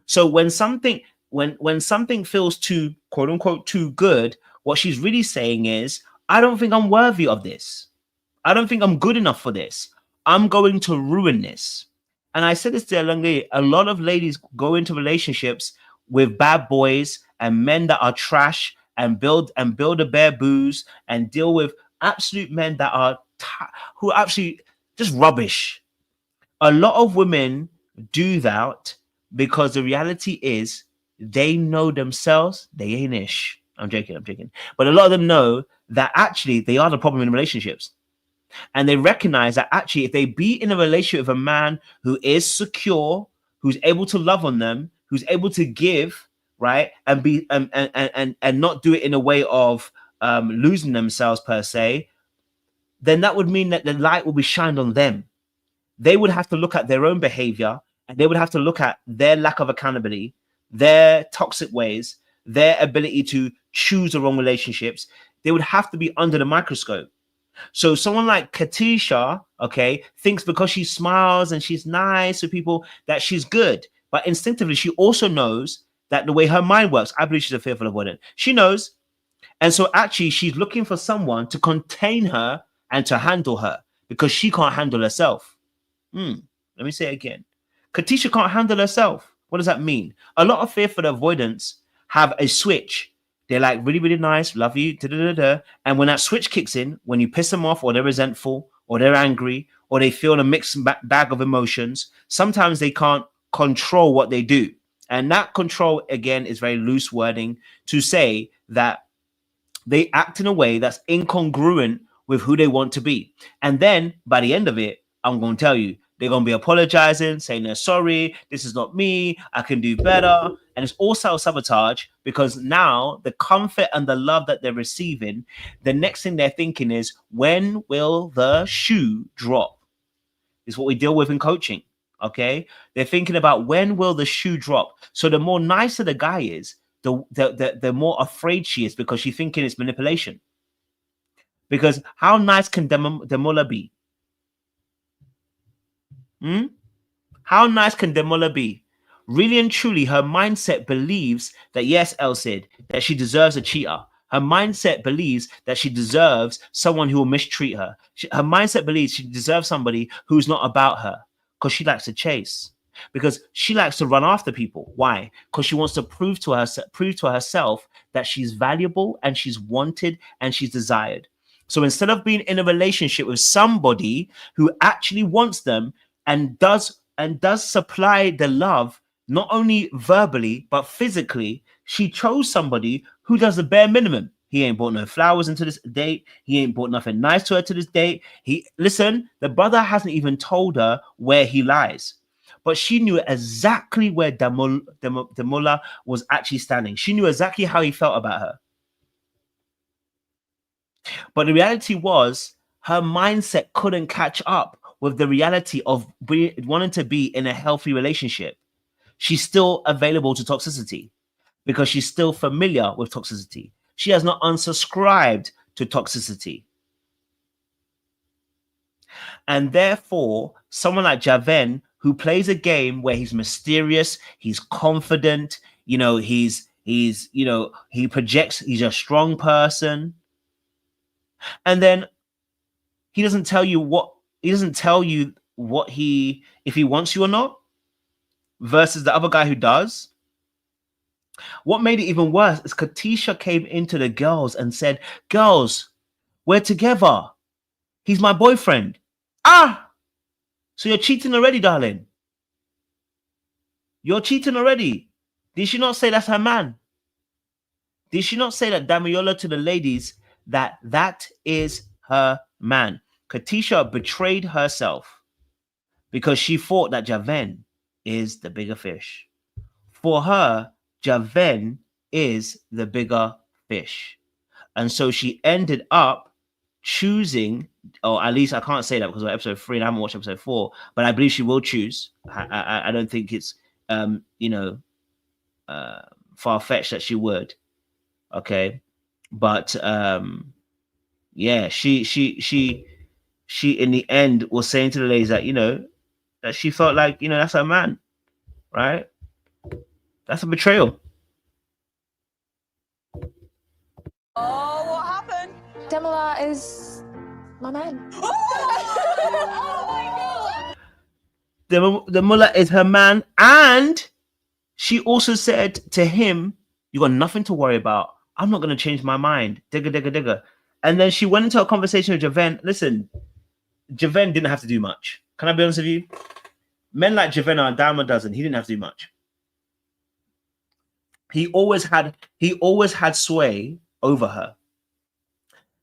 So when something feels too, quote unquote, too good, what she's really saying is, I don't think I'm worthy of this. I don't think I'm good enough for this. I'm going to ruin this. And I said this to a lot of ladies go into relationships with bad boys and men that are trash and build a bare booze and deal with absolute men that are who are actually just rubbish. A lot of women do that because the reality is they know themselves they ain't ish. I'm joking. But a lot of them know that actually they are the problem in relationships. And they recognize that actually if they be in a relationship with a man who is secure, who's able to love on them, who's able to give, right, and be and not do it in a way of losing themselves per se, then that would mean that the light will be shined on them. They would have to look at their own behavior, and they would have to look at their lack of accountability, their toxic ways, their ability to choose the wrong relationships. They would have to be under the microscope. So someone like Katisha, okay, thinks because she smiles and she's nice to people that she's good. But instinctively, she also knows that the way her mind works, I believe she's a fearful avoidant. She knows. And so actually, she's looking for someone to contain her and to handle her because she can't handle herself. Let me say it again. Katisha can't handle herself. What does that mean? A lot of fearful avoidants have a switch. They're like really, really nice, love you, and when that switch kicks in, when you piss them off or they're resentful or they're angry or they feel a mixed bag of emotions, sometimes they can't control what they do. And that control, again, is very loose wording to say that they act in a way that's incongruent with who they want to be. And then by the end of it, I'm going to tell you, they're going to be apologizing, saying they're sorry, this is not me, I can do better. And it's all self-sabotage because now the comfort and the love that they're receiving, the next thing they're thinking is, when will the shoe drop? Is what we deal with in coaching, okay? They're thinking about when will the shoe drop? So the more nicer the guy is, the more afraid she is because she's thinking it's manipulation. Because how nice can Demola be? How nice can Demola be? Really and truly, her mindset believes that, yes, Elsid, that she deserves a cheater. Her mindset believes that she deserves someone who will mistreat her. Her mindset believes she deserves somebody who's not about her because she likes to chase, because she likes to run after people. Why? Because she wants to prove to herself that she's valuable and she's wanted and she's desired. So instead of being in a relationship with somebody who actually wants them and does supply the love, not only verbally but physically, she chose somebody who does the bare minimum. He ain't bought no flowers into this date. He ain't bought nothing nice to her to this date. The brother hasn't even told her where he lies, but she knew exactly where Demola was actually standing. She knew exactly how he felt about her. But the reality was her mindset couldn't catch up with the reality of wanting to be in a healthy relationship. She's still available to toxicity because she's still familiar with toxicity. She has not unsubscribed to toxicity. And therefore, someone like Javen, who plays a game where he's mysterious, he's confident, he projects, he's a strong person. And then he doesn't tell you if he wants you or not, versus the other guy who does. What made it even worse is Katisha came into the girls and said, girls, we're together. He's my boyfriend. So you're cheating already, darling. You're cheating already. Did she not say that's her man? Did she not say that, Damiola, to the ladies, that is her man? Katisha betrayed herself because she thought that Javen is the bigger fish. For her, Javen is the bigger fish. And so she ended up choosing, or at least I can't say that because we're episode 3 and I haven't watched episode 4, but I believe she will choose. I don't think it's far-fetched that she would. Okay, but yeah, she in the end was saying to the ladies that that she felt like that's her man, right? That's a betrayal. Oh, what happened? Demola is my man. Oh my god! The mullah is her man, and she also said to him, "You got nothing to worry about. I'm not going to change my mind." Digga, digga, digga. And then she went into a conversation with Javen. Listen, Javen didn't have to do much. Can I be honest with you? Men like Javen are a dime a dozen. He didn't have to do much. He always had sway over her.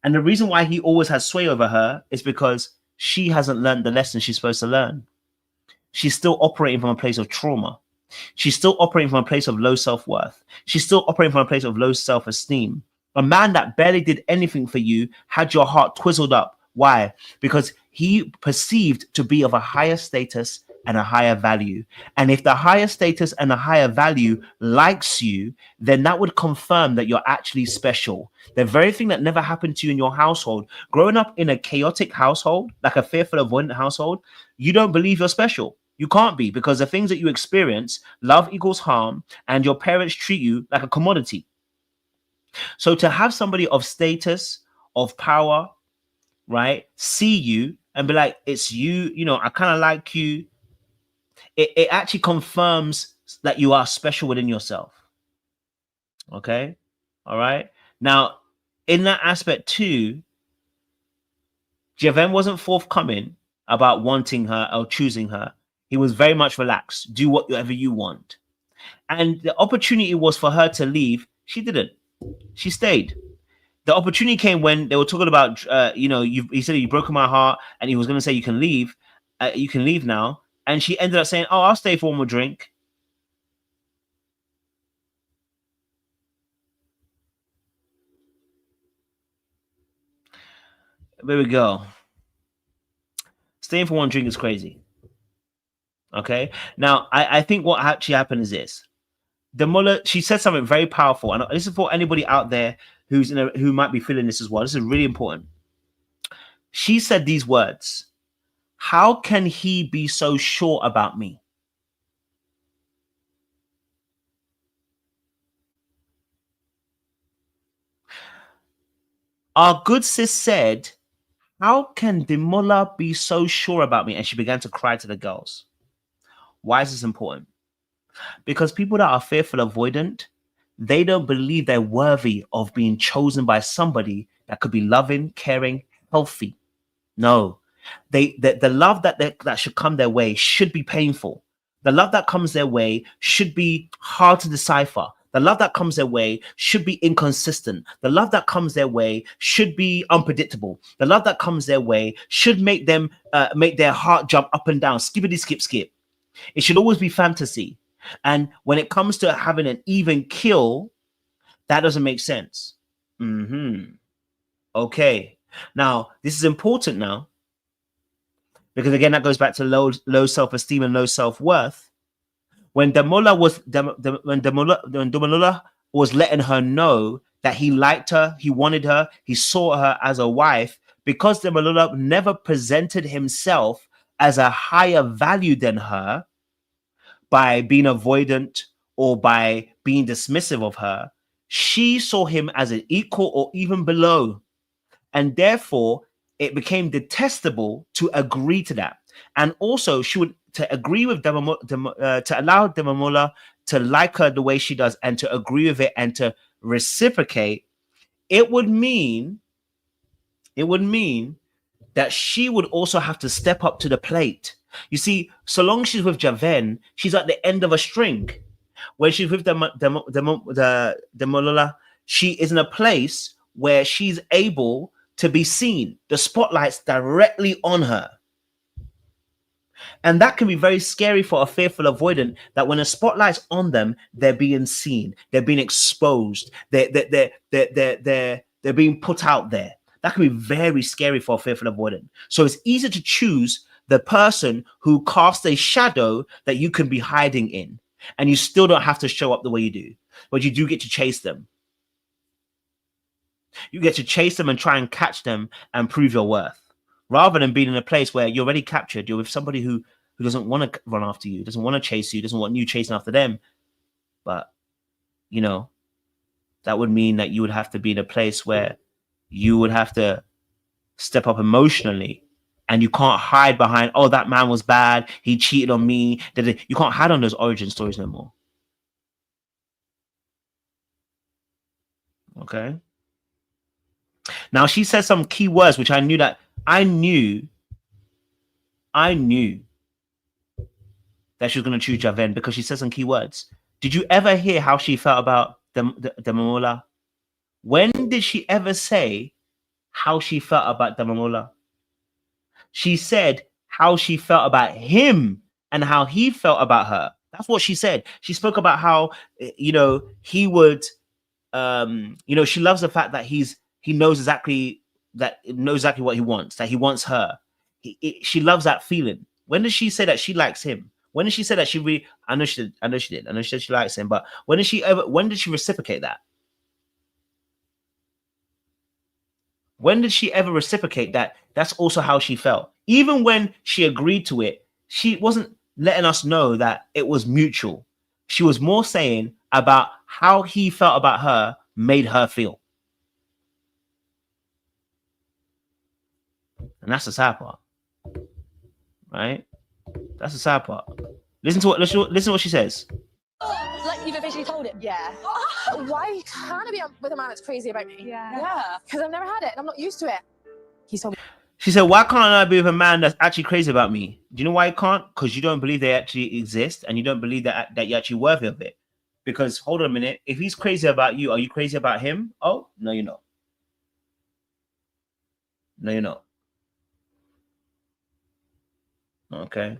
And the reason why he always has sway over her is because she hasn't learned the lesson she's supposed to learn. She's still operating from a place of trauma. She's still operating from a place of low self-worth. She's still operating from a place of low self-esteem. A man that barely did anything for you had your heart twizzled up. Why? Because he perceived to be of a higher status and a higher value. And if the higher status and the higher value likes you, then that would confirm that you're actually special. The very thing that never happened to you in your household, growing up in a chaotic household, like a fearful, avoidant household, you don't believe you're special. You can't be, because the things that you experience, love equals harm, and your parents treat you like a commodity. So to have somebody of status, of power, right, see you and be like, it's you, I kind of like you, it actually confirms that you are special within yourself. Okay? All right? Now, in that aspect too, Javen wasn't forthcoming about wanting her or choosing her. He was very much relaxed. Do whatever you want. And the opportunity was for her to leave. She didn't. She stayed. The opportunity came when they were talking about, he said, "You've broken my heart," and he was going to say, "You can leave. You can leave now." And she ended up saying, "Oh, I'll stay for one more drink." There we go. Staying for one drink is crazy. Okay. Now, I think what actually happened is this. The mullah, she said something very powerful, and this is for anybody out there who might be feeling this as well. This is really important. She said these words: "How can he be so sure about me?" Our good sis said, "How can the mullah be so sure about me?" And she began to cry to the girls. Why is this important? Because people that are fearful, avoidant, they don't believe they're worthy of being chosen by somebody that could be loving, caring, healthy. No, the love that should come their way should be painful. The love that comes their way should be hard to decipher. The love that comes their way should be inconsistent. The love that comes their way should be unpredictable. The love that comes their way should make them make their heart jump up and down, skippity skip skip. It should always be fantasy. And when it comes to having an even kill, that doesn't make sense. Okay. Now, this is important now, because again, that goes back to low self-esteem and low self-worth. When the mullah was letting her know that he liked her, he wanted her, he saw her as a wife, because the mullah never presented himself as a higher value than her by being avoidant or by being dismissive of her, she saw him as an equal or even below. And therefore, it became detestable to agree to that. And also, she would to agree with to allow Demamula to like her the way she does and to agree with it and to reciprocate. It would mean that she would also have to step up to the plate. You see, so long she's with Javen, she's at the end of a string. When she's with the Mullah, she is in a place where she's able to be seen. The spotlight's directly on her. And that can be very scary for a fearful avoidant, that when a spotlight's on them, they're being seen, they're being exposed, they're being put out there. That can be very scary for a fearful avoidant. So it's easier to choose the person who casts a shadow that you can be hiding in, and you still don't have to show up the way you do, but you do get to chase them. You get to chase them and try and catch them and prove your worth, rather than being in a place where you're already captured. You're with somebody who doesn't want to run after you, doesn't want to chase you, doesn't want you chasing after them. But, you know, that would mean that you would have to be in a place where you would have to step up emotionally, and you can't hide behind, oh, that man was bad, he cheated on me. You can't hide on those origin stories no more. Okay. Now she said some key words, which I knew that she was going to choose Javen, because she said some key words. Did you ever hear how she felt about the Mamola? When did she ever say how she felt about the Mamola? She said how she felt about him and how he felt about her. That's what she said. She spoke about how, you know, he would, you know, she loves the fact that he knows exactly what he wants, that he wants her. She loves that feeling. When did she say that she likes him? When did she say that she really? I know she did. I know she said she likes him, but when did she reciprocate that? When did she ever reciprocate that? That's also how she felt. Even when she agreed to it, she wasn't letting us know that it was mutual. She was more saying about how he felt about her made her feel. And that's the sad part. Right? That's the sad part. Listen to what she says. Like, you've officially told him? Yeah. Why can't I be with a man that's crazy about me? Yeah. Because I've never had it and I'm not used to it. He told me. She said, why can't I be with a man that's actually crazy about me? Do you know why you can't? Because you don't believe they actually exist, and you don't believe that you're actually worthy of it. Because, hold on a minute, if he's crazy about you, are you crazy about him? Oh, no, you're not. No, you're not. Okay.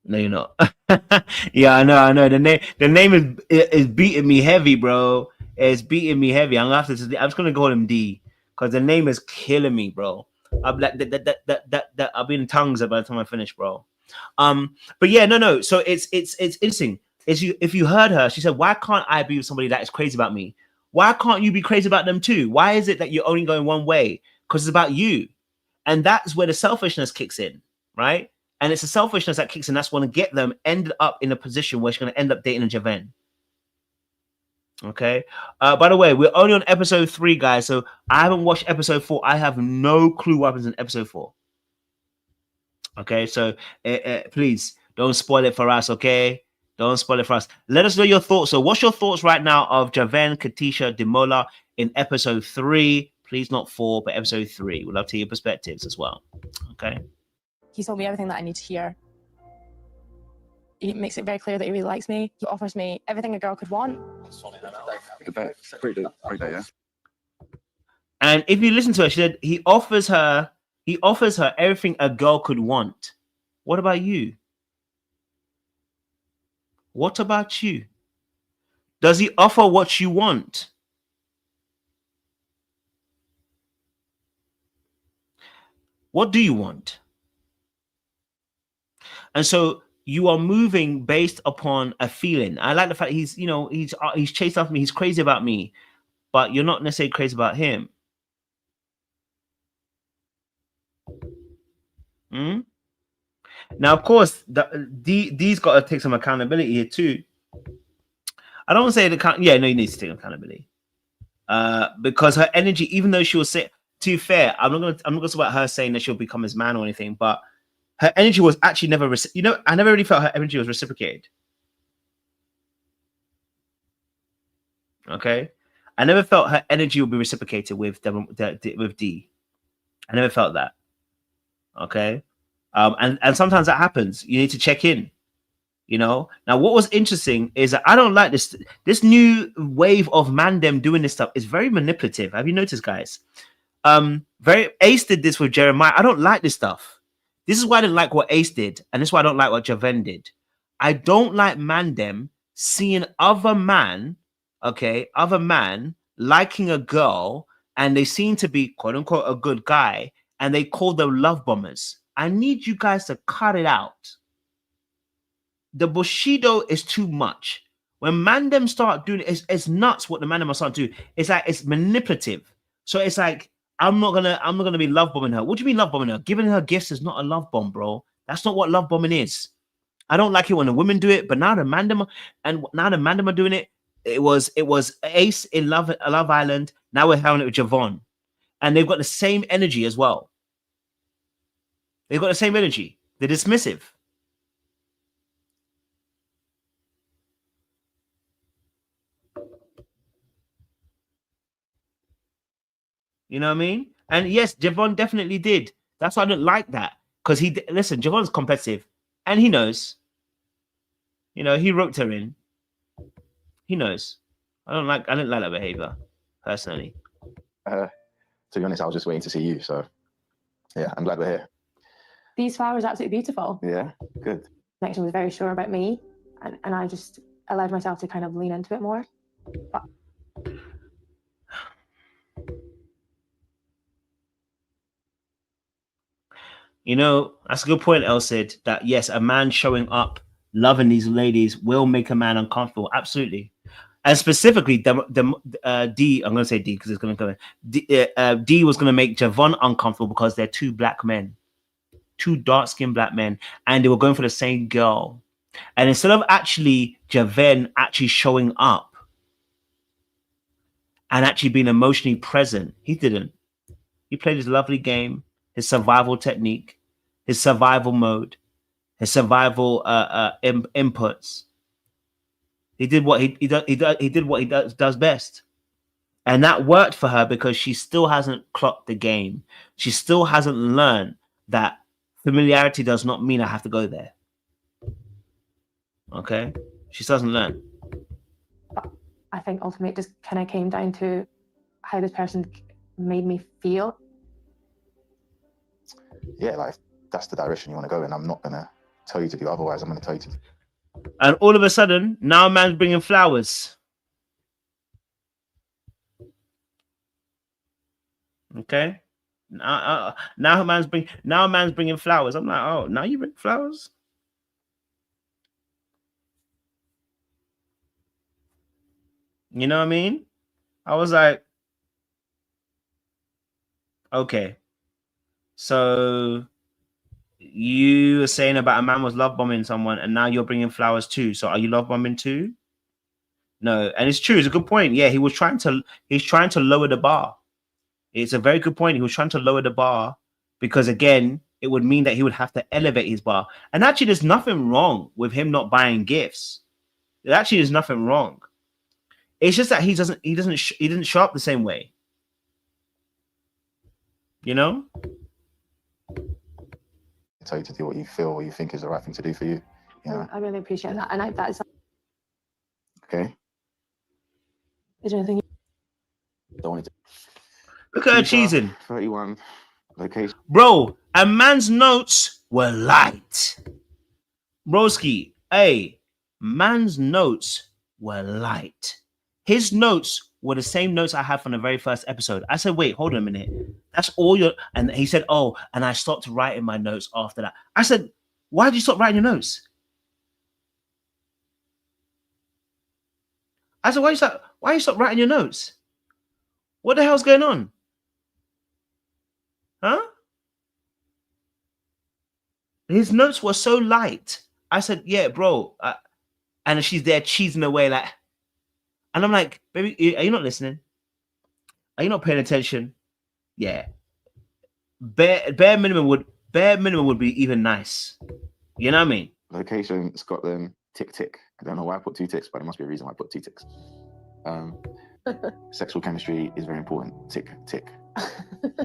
No, you're not. Yeah, I know. The name is beating me heavy, bro. It's beating me heavy. I'm just gonna call him D, because the name is killing me, bro. I'm like that. I'll be in tongues by the time I finish, bro. But yeah, no. So it's interesting. If you heard her, she said, "Why can't I be with somebody that is crazy about me? Why can't you be crazy about them too? Why is it that you're only going one way? Because it's about you." And that's where the selfishness kicks in, right? And it's the selfishness that kicks in. That's going to get them ended up in a position where she's going to end up dating a Javen. Okay. By the way, we're only on episode 3, guys. So I haven't watched episode 4. I have no clue what happens in episode 4. Okay. So please don't spoil it for us. Okay. Don't spoil it for us. Let us know your thoughts. So what's your thoughts right now of Javen, Katisha, Demola in episode 3? Please, not 4, but episode 3. We'd love to hear your perspectives as well. Okay. He told me everything that I need to hear. He makes it very clear that he really likes me. He offers me everything a girl could want. Great day, yeah. And if you listen to her, she said he offers her everything a girl could want. What about you? What about you? Does he offer what you want? What do you want? And so you are moving based upon a feeling. I like the fact he's chased after me. He's crazy about me, but you're not necessarily crazy about him. Now, of course, D's got to take some accountability here too. I don't want to say he needs to take accountability. Because her energy, even though she was say, to be fair, I'm not gonna talk about her saying that she'll become his man or anything, but her energy was actually never, I never really felt her energy was reciprocated. Okay, I never felt her energy would be reciprocated with D. I never felt that. Okay, and sometimes that happens. You need to check in. You know. Now, what was interesting is that I don't like this new wave of mandem doing this stuff is very manipulative. Have you noticed, guys? Ace did this with Jeremiah. I don't like this stuff. This is why I didn't like what Ace did, and this is why I don't like what Javen did. I don't like mandem seeing other man liking a girl and they seem to be quote unquote a good guy, and they call them love bombers. I need you guys to cut it out. The Bushido is too much. When Mandem start doing it, it's nuts what the Mandem start doing. It's like it's manipulative. So it's like I'm not gonna be love bombing her. What do you mean love bombing her? Giving her gifts is not a love bomb, bro. That's not what love bombing is. I don't like it when the women do it, but now the Mandem are doing it. It was Ace in Love Island. Now we're having it with Javon, and they've got the same energy as well. They've got the same energy. They're dismissive. You know what I mean? And yes, Javon definitely did. That's why I don't like that. Because listen, Javon's competitive and he knows. You know, he roped her in. He knows. I don't like that behavior, personally. To be honest, I was just waiting to see you. So yeah, I'm glad we're here. These flowers are absolutely beautiful. Yeah, good. Connection was very sure about me, and I just allowed myself to kind of lean into it more. But you know, that's a good point, El said, that yes, a man showing up, loving these ladies will make a man uncomfortable. Absolutely. And specifically, D, I'm going to say D because it's going to come in. D was going to make Javon uncomfortable because they're two black men, two dark-skinned black men, and they were going for the same girl. And instead of actually Javon actually showing up and actually being emotionally present, he didn't. He played his lovely game, his survival technique, his survival mode, his survival inputs. He did what he did what he does best, and that worked for her because she still hasn't clocked the game. She still hasn't learned that familiarity does not mean I have to go there. Okay, she doesn't learn. But I think ultimately it just kind of came down to how this person made me feel. Yeah, like that's the direction you want to go in. I'm not gonna tell you to do otherwise. I'm gonna tell you to. And all of a sudden, now a man's bringing flowers. Okay, now a man's bringing flowers. I'm like, oh, now you bring flowers. You know what I mean? I was like, okay, so you were saying about a man was love bombing someone, and now you're bringing flowers too. So are you love bombing too? No, and it's true. It's a good point. Yeah, he's trying to lower the bar. It's a very good point. He was trying to lower the bar because again, it would mean that he would have to elevate his bar. And actually, there's nothing wrong with him not buying gifts. There actually is nothing wrong. It's just that he didn't show up the same way. You know? Tell you to do what you feel or you think is the right thing to do for you. You know? I really appreciate that, and that is. Okay. Is there anything? Don't want to. Look at her cheesing. 31 location. Bro, a man's notes were light. Broski, hey, man's notes were light. His notes were the same notes I had from the very first episode. I said, wait, hold on a minute. That's all your... And he said, oh, and I stopped writing my notes after that. I said, why did you stop writing your notes? I said, why you stop writing your notes? What the hell's going on? Huh? His notes were so light. I said, yeah, bro. And she's there cheesing away like... And I'm like, baby, are you not listening? Are you not paying attention? Yeah. Bare minimum would be even nice. You know what I mean? Location, Scotland, tick, tick. I don't know why I put 2 ticks, but there must be a reason why I put 2 ticks. Sexual chemistry is very important. Tick, tick.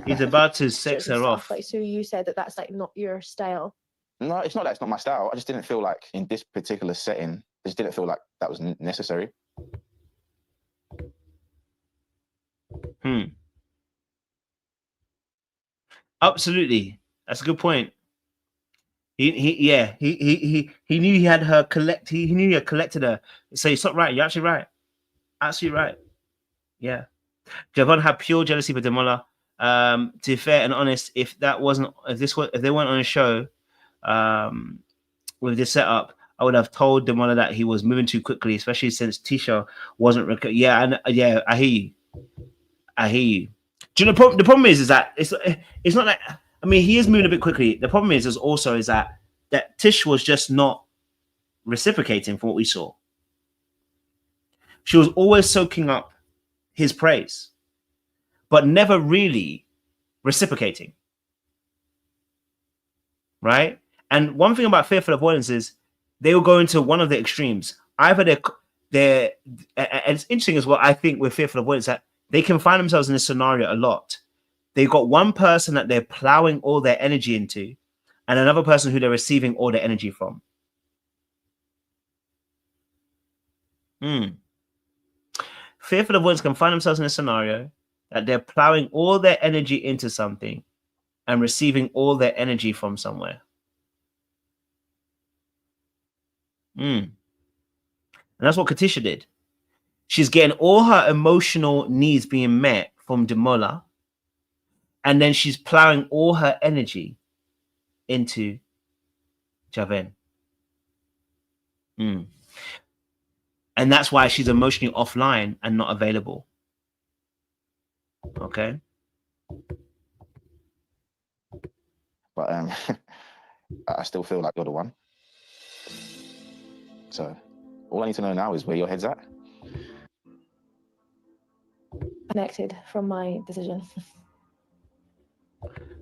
He's about to sex her off. Like, so you said that that's like not your style. No, it's not that it's not my style. I just didn't feel like in this particular setting, I just didn't feel like that was necessary. Absolutely, that's a good point. He knew he had her collect. He knew he had collected her. So you stop writing. You're actually right. Absolutely right. Yeah. Javon had pure jealousy for Demola. To be fair and honest, if they weren't on a show with this setup, I would have told Demola that he was moving too quickly, especially since Tisha wasn't. I hear you. I hear you. Do you know the problem is that it's not like, I mean, he is moving a bit quickly. The problem is that Tish was just not reciprocating from what we saw. She was always soaking up his praise, but never really reciprocating. Right? And one thing about fearful avoidance is they will go into one of the extremes. Either they're and it's interesting as well, I think, with fearful avoidance, that they can find themselves in this scenario a lot. They've got one person that they're plowing all their energy into, and another person who they're receiving all their energy from. Fearful avoidance can find themselves in a scenario that they're plowing all their energy into something and receiving all their energy from somewhere. And that's what Katisha did. She's getting all her emotional needs being met from Demola, and then she's plowing all her energy into Javen. And that's why she's emotionally offline and not available. Okay. But I still feel like you're the one. So all I need to know now is where your head's at. Connected from my decision.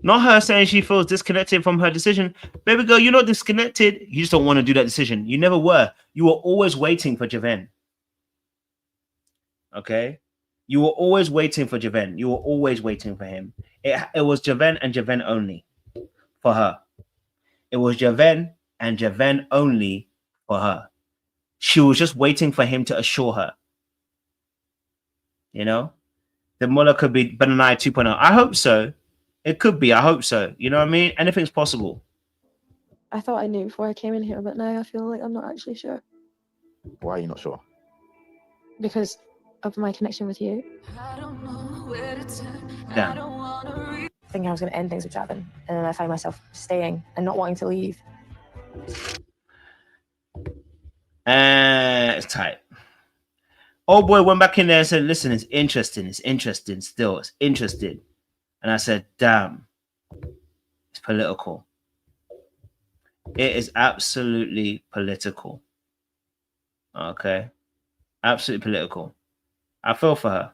Not her saying she feels disconnected from her decision. Baby girl, you're not disconnected. You just don't want to do that decision. You never were. You were always waiting for Javen. Okay? You were always waiting for Javen. You were always waiting for him. It was Javen and Javen only for her. It was Javen and Javen only for her. She was just waiting for him to assure her. You know? The Mullah could be Benani 2.0. I hope so. It could be. I hope so. You know what I mean? Anything's possible. I thought I knew before I came in here, but now I feel like I'm not actually sure. Why are you not sure? Because of my connection with you. Damn. I think I was going to end things with Javen, and then I find myself staying and not wanting to leave. It's tight. Oh boy went back in there and said, listen, it's interesting still. It's interesting. And I said, damn, it's political. It is absolutely political. Okay. Absolutely political. I feel for her.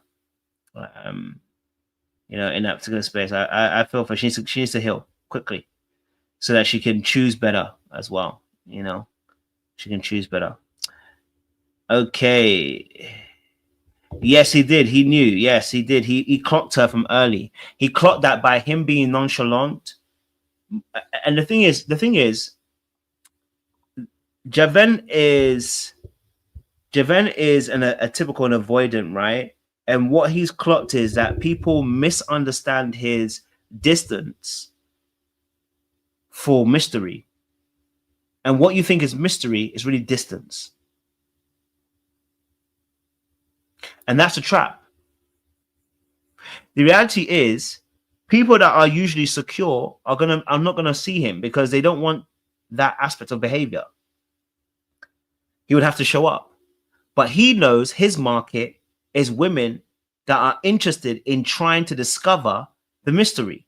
You know, in that particular space, I feel for her. She needs to heal quickly so that she can choose better as well. You know, she can choose better. Okay. Yes, he did. He knew. Yes, he did. He clocked her from early. He clocked that by him being nonchalant. And the thing is, Javen is a typical avoidant, right? And what he's clocked is that people misunderstand his distance for mystery. And what you think is mystery is really distance. And that's a trap. The reality is, people that are usually secure are not gonna see him because they don't want that aspect of behavior. He would have to show up. But he knows his market is women that are interested in trying to discover the mystery,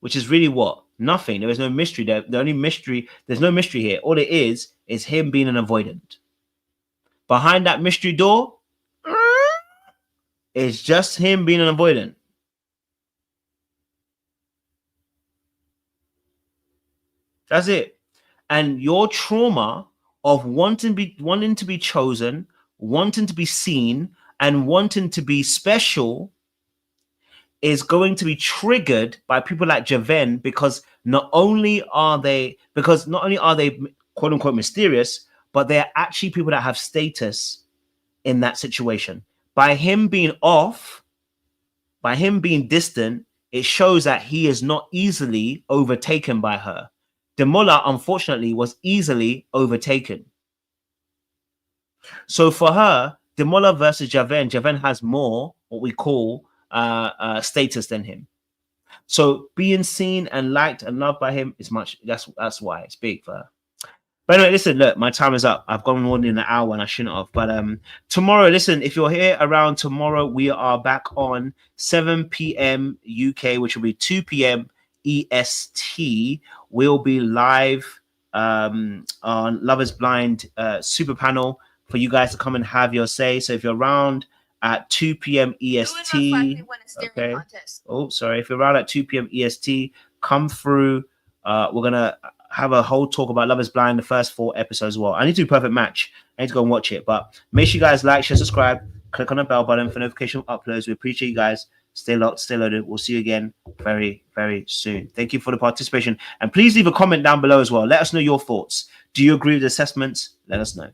which is really what? Nothing. There is no mystery there. There's no mystery here. All it is him being an avoidant. Behind that mystery door, it's just him being an avoidant. That's it. And your trauma of wanting to be chosen, wanting to be seen, and wanting to be special is going to be triggered by people like Javen because not only are they quote unquote mysterious, but they're actually people that have status in that situation. By him being off, by him being distant, it shows that he is not easily overtaken by her. Demola, unfortunately, was easily overtaken. So for her, Demola versus Javen, Javen has more what we call status than him. So being seen and liked and loved by him is much. That's why it's big for her. But anyway, listen, look, my time is up. I've gone more than an hour and I shouldn't have. But tomorrow, listen, if you're here around tomorrow, we are back on 7 p.m. UK, which will be 2 p.m. EST. We'll be live on Love is Blind super panel for you guys to come and have your say. So if you're around at 2 p.m. EST, okay. Oh, sorry. If you're around at 2 p.m. EST, come through. We're gonna have a whole talk about Love is Blind, the first 4 episodes as well. I need to do Perfect Match. I need to go and watch it. But make sure you guys like, share, subscribe, click on the bell button for notification of uploads. We appreciate you guys. Stay locked, stay loaded. We'll see you again very, very soon. Thank you for the participation. And please leave a comment down below as well. Let us know your thoughts. Do you agree with the assessments? Let us know.